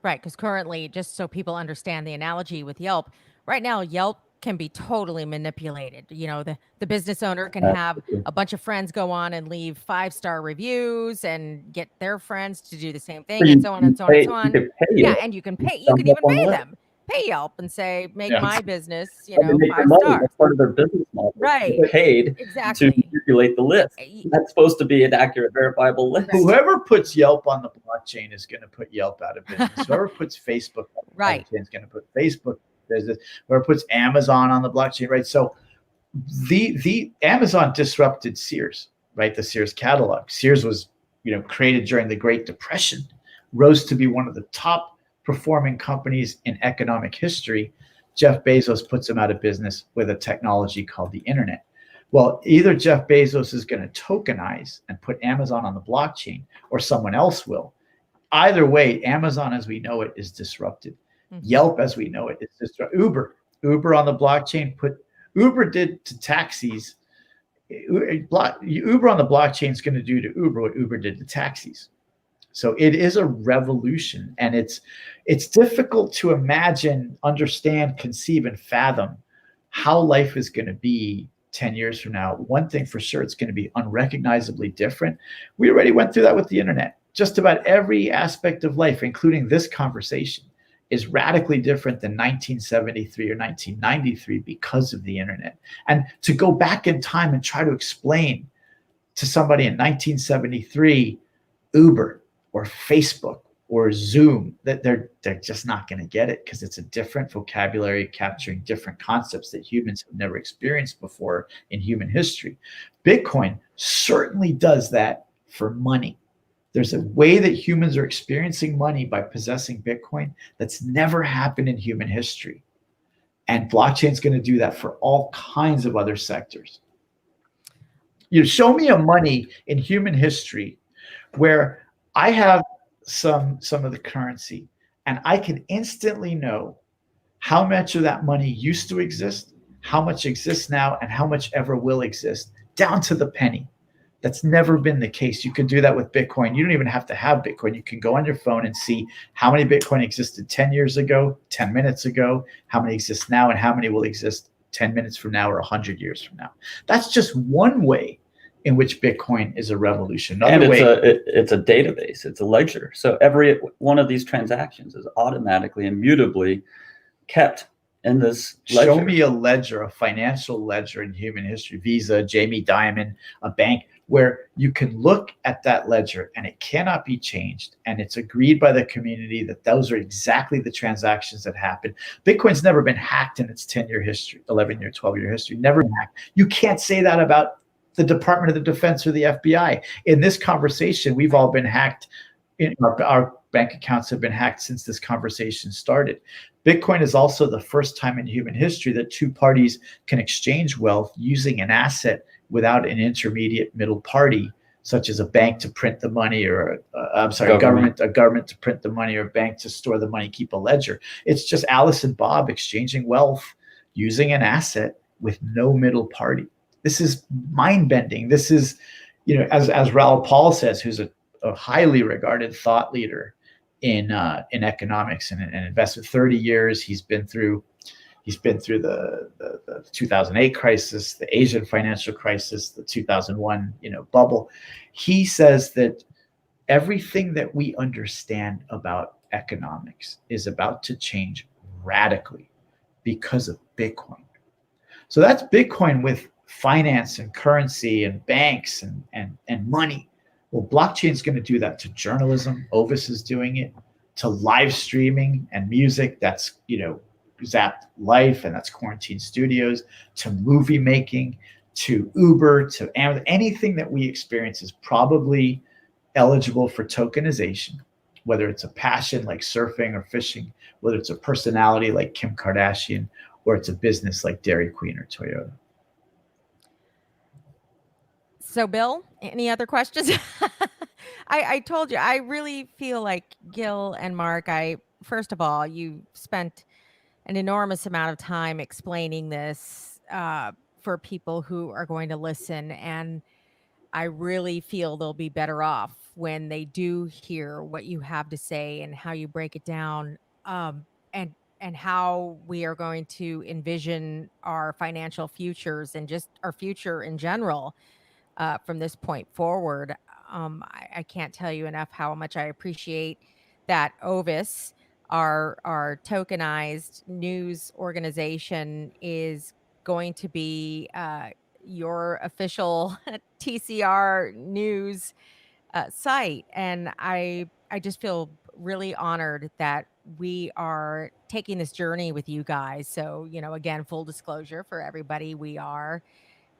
Right, because currently, just so people understand the analogy with Yelp, right now Yelp can be totally manipulated. You know, the business owner can have a bunch of friends go on and leave 5-star reviews and get their friends to do the same thing, and so on and so on and so on. Yeah, and you can pay. You can even pay them. Pay Yelp and say, make my business, 5 stars. That's part of their business model. Right. They're paid exactly to manipulate the list. That's supposed to be an accurate, verifiable list. Right. Whoever puts Yelp on the blockchain is going to put Yelp out of business. Whoever puts Facebook on the blockchain is going to put Facebook business. Whoever puts Amazon on the blockchain, right? So the Amazon disrupted Sears, right? The Sears catalog. Sears was, created during the Great Depression, rose to be one of the top performing companies in economic history. Jeff Bezos puts them out of business with a technology called the internet. Well, either Jeff Bezos is going to tokenize and put Amazon on the blockchain, or someone else will. Either way, Amazon as we know it is disrupted. Mm-hmm. Yelp as we know it is disrupted. Uber on the blockchain Uber did to taxis. Uber on the blockchain is going to do to Uber what Uber did to taxis. So it is a revolution, and it's difficult to imagine, understand, conceive, and fathom how life is going to be 10 years from now. One thing for sure, it's going to be unrecognizably different. We already went through that with the internet. Just about every aspect of life, including this conversation, is radically different than 1973 or 1993 because of the internet. And to go back in time and try to explain to somebody in 1973, Uber or Facebook or Zoom, that they're just not going to get it, because it's a different vocabulary capturing different concepts that humans have never experienced before in human history. Bitcoin certainly does that for money. There's a way that humans are experiencing money by possessing Bitcoin that's never happened in human history. And blockchain is going to do that for all kinds of other sectors. You show me a money in human history where I have some of the currency, and I can instantly know how much of that money used to exist, how much exists now, and how much ever will exist, down to the penny. That's never been the case. You can do that with Bitcoin. You don't even have to have Bitcoin. You can go on your phone and see how many Bitcoin existed 10 years ago, 10 minutes ago, how many exist now, and how many will exist 10 minutes from now or 100 years from now. That's just one way in which Bitcoin is a revolution. Another it's a database, it's a ledger. So every one of these transactions is automatically, immutably kept in this ledger. Show me a ledger, a financial ledger in human history, Visa, Jamie Dimon, a bank, where you can look at that ledger and it cannot be changed. And it's agreed by the community that those are exactly the transactions that happened. Bitcoin's never been hacked in its 10-year history, 11-year, 12-year history, never been hacked. You can't say that about the Department of the Defense or the FBI. In this conversation, we've all been hacked. Our bank accounts have been hacked since this conversation started. Bitcoin is also the first time in human history that two parties can exchange wealth using an asset without an intermediate middle party, such as a bank to print the money, or a government to print the money, or a bank to store the money, keep a ledger. It's just Alice and Bob exchanging wealth using an asset with no middle party. This is mind-bending. This is, as Raoul Pal says, who's a highly regarded thought leader in economics and investment. 30 years he's been through the 2008 crisis, the Asian financial crisis, the 2001 bubble. He says that everything that we understand about economics is about to change radically because of Bitcoin. So that's Bitcoin with finance and currency and banks and money. Well, blockchain is going to do that to journalism. Ovis is doing it to live streaming and music. That's, Zap Life, and that's Quarantine Studios, to movie making, to Uber, to Amazon. Anything that we experience is probably eligible for tokenization, whether it's a passion like surfing or fishing, whether it's a personality like Kim Kardashian, or it's a business like Dairy Queen or Toyota. So, Bill, any other questions? I told you, I really feel like Gil and Mark, first of all, you spent an enormous amount of time explaining this for people who are going to listen. And I really feel they'll be better off when they do hear what you have to say and how you break it down, and how we are going to envision our financial futures and just our future in general. From this point forward. I can't tell you enough how much I appreciate that Ovis, our tokenized news organization, is going to be your official TCR news site. And I just feel really honored that we are taking this journey with you guys. So, again, full disclosure for everybody, we are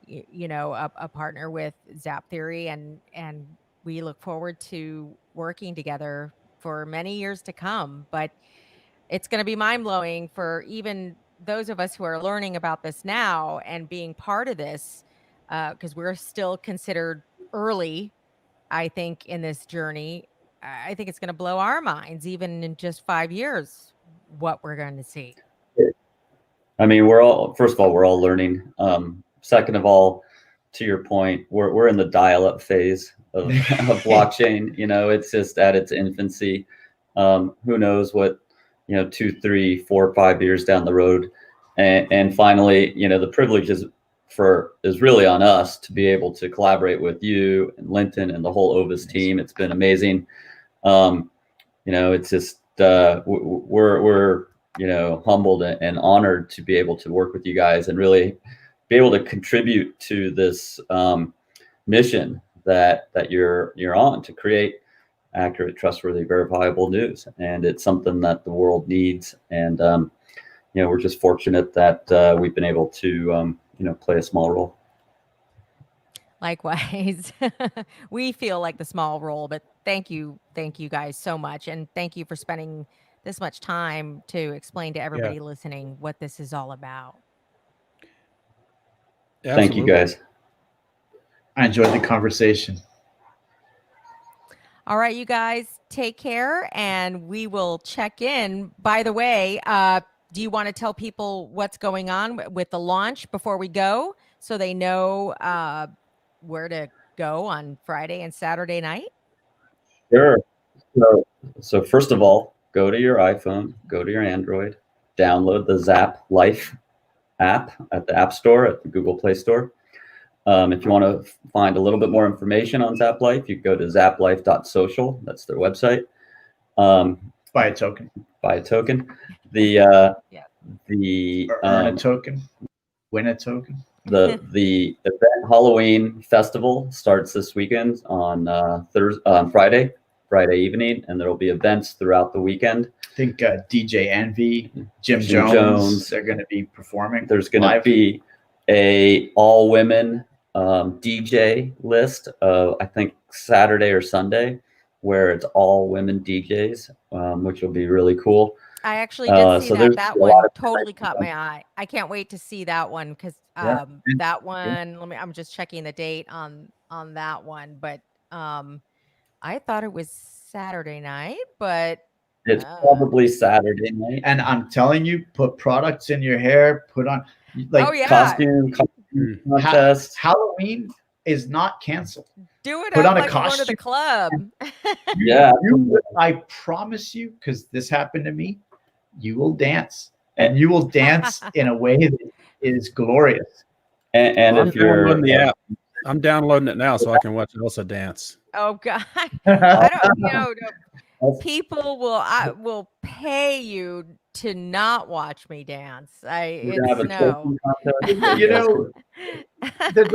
a partner with ZapTheory, and we look forward to working together for many years to come. But it's going to be mind-blowing for even those of us who are learning about this now and being part of this, because we're still considered early, I think, in this journey. I think it's going to blow our minds, even in just 5 years, what we're going to see. I mean, first of all, we're all learning. Second of all, to your point, we're in the dial-up phase of blockchain. It's just at its infancy. Who knows what 2, 3, 4, 5 years down the road, and finally, the privilege is really on us to be able to collaborate with you and Linton and the whole Ovis team. It's been amazing. It's just we're humbled and honored to be able to work with you guys and really be able to contribute to this mission that you're on, to create accurate, trustworthy, verifiable news. And it's something that the world needs. And we're just fortunate that we've been able to play a small role. Likewise, we feel like the small role, but thank you guys so much, and thank you for spending this much time to explain to everybody listening what this is all about. Absolutely. Thank you, guys. I enjoyed the conversation. All right, you guys, take care, and we will check in. By the way, do you want to tell people what's going on with the launch before we go, so they know where to go on Friday and Saturday night? Sure. So first of all, go to your iPhone, go to your Android, download the Zap Life app at the App Store, at the Google Play Store. If you want to find a little bit more information on Zap Life, you go to zaplife.social. That's their website. Buy a token. Buy a token. Yeah. Earn a token. Win a token. The event Halloween festival starts this weekend on Friday evening, and there will be events throughout the weekend. I think DJ Envy, Jim Jones, they're going to be performing. There's going to be a all women DJ list, I think Saturday or Sunday, where it's all women DJs, which will be really cool. I actually did see so that one totally caught my eye. I can't wait to see that one because that one, I'm just checking the date on that one, but I thought it was Saturday night, but it's probably Saturday night. And I'm telling you, put products in your hair, put on costume contest. Halloween is not canceled. Do it put on like a costume. Going to the club. I promise you, because this happened to me, you will dance, and you will dance in a way that is glorious. And if you're on the app, I'm downloading it now so I can watch Elsa dance. Oh God, I don't know. People will pay you to not watch me dance. There's a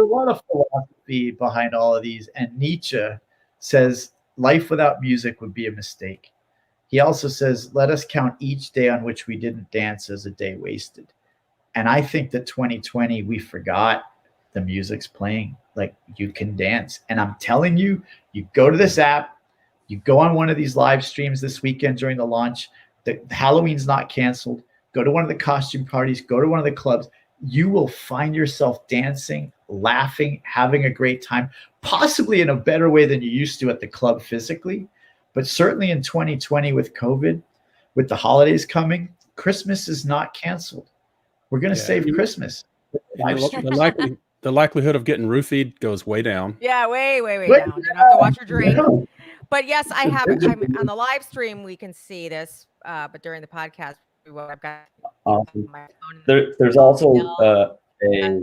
lot of philosophy behind all of these, and Nietzsche says life without music would be a mistake. He also says, let us count each day on which we didn't dance as a day wasted. And I think that 2020, we forgot the music's playing. Like, you can dance. And I'm telling you, you go to this app, you go on one of these live streams this weekend during the launch. The Halloween's not canceled. Go to one of the costume parties, go to one of the clubs. You will find yourself dancing, laughing, having a great time, possibly in a better way than you used to at the club physically. But certainly in 2020 with COVID, with the holidays coming, Christmas is not canceled. We're going to save Christmas. The likelihood of getting roofied goes way down. Yeah, way down. You don't have to watch your drink. But yes, I have it. On the live stream, we can see this. But during the podcast, I've got my phone. There's also a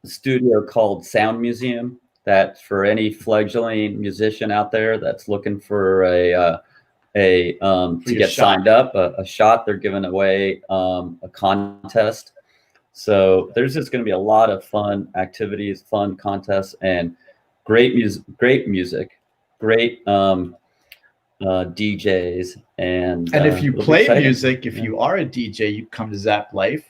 studio called Sound Museum that for any fledgling musician out there that's looking for to get signed up, a shot, they're giving away a contest. So there's just going to be a lot of fun activities, fun contests, and great music, great DJs. And if you play music, if you are a DJ, you come to Zap Life.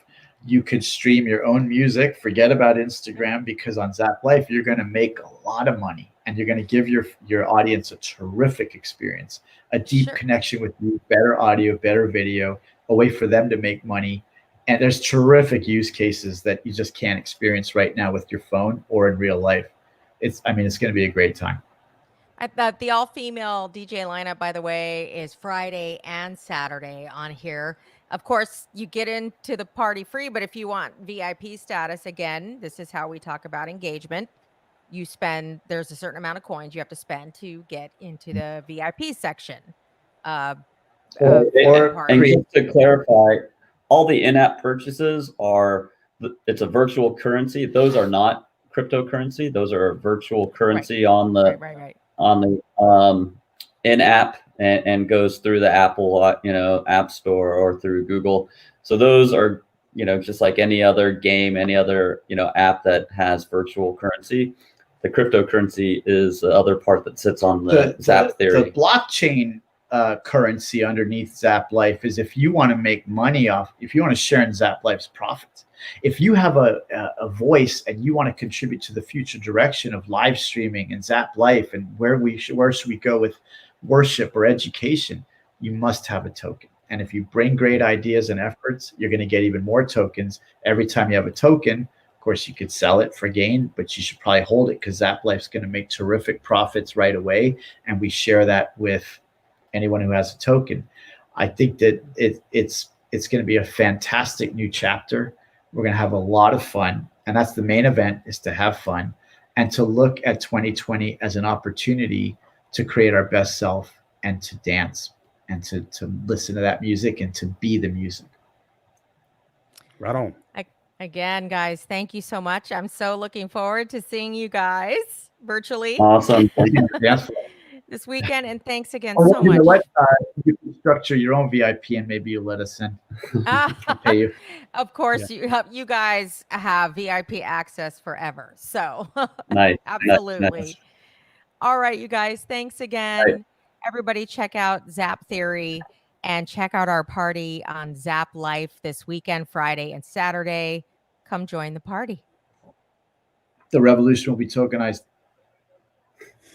You could stream your own music. Forget about Instagram, because on Zap Life, you're going to make a lot of money, and you're going to give your audience a terrific experience, a deep connection with you, better audio, better video, a way for them to make money. And there's terrific use cases that you just can't experience right now with your phone or in real life. It's going to be a great time. The all-female DJ lineup, by the way, is Friday and Saturday on here. Of course, you get into the party free, but if you want VIP status, again, this is how we talk about engagement. There's a certain amount of coins you have to spend to get into the VIP section. And just to clarify, all the in-app purchases it's a virtual currency. Those are not cryptocurrency. Those are virtual currency on the in-app and goes through the Apple App Store or through Google. So those are just like any other game, any other app that has virtual currency. The cryptocurrency is the other part that sits on the ZapTheory. The blockchain currency underneath Zap Life is if you want to make money if you want to share in Zap Life's profits. If you have a voice and you want to contribute to the future direction of live streaming and Zap Life and where should we go with worship or education, you must have a token. And if you bring great ideas and efforts, you're going to get even more tokens. Every time you have a token, of course, you could sell it for gain, but you should probably hold it, because Zap Life's going to make terrific profits right away. And we share that with anyone who has a token. I think that it's going to be a fantastic new chapter. We're going to have a lot of fun. And that's the main event, is to have fun and to look at 2020 as an opportunity to create our best self and to dance and to listen to that music and to be the music. Right on. Again, guys, thank you so much. I'm so looking forward to seeing you guys virtually Awesome. Thank you. Yes. this weekend. And thanks again Or so you know much. what? You can structure your own VIP and maybe you'll let us in. I'll pay you. Of course, you guys have VIP access forever. So Nice. absolutely. Nice. All right, you guys, thanks again. Right. Everybody check out ZapTheory and check out our party on Zap Life this weekend, Friday and Saturday. Come join the party. The revolution will be tokenized.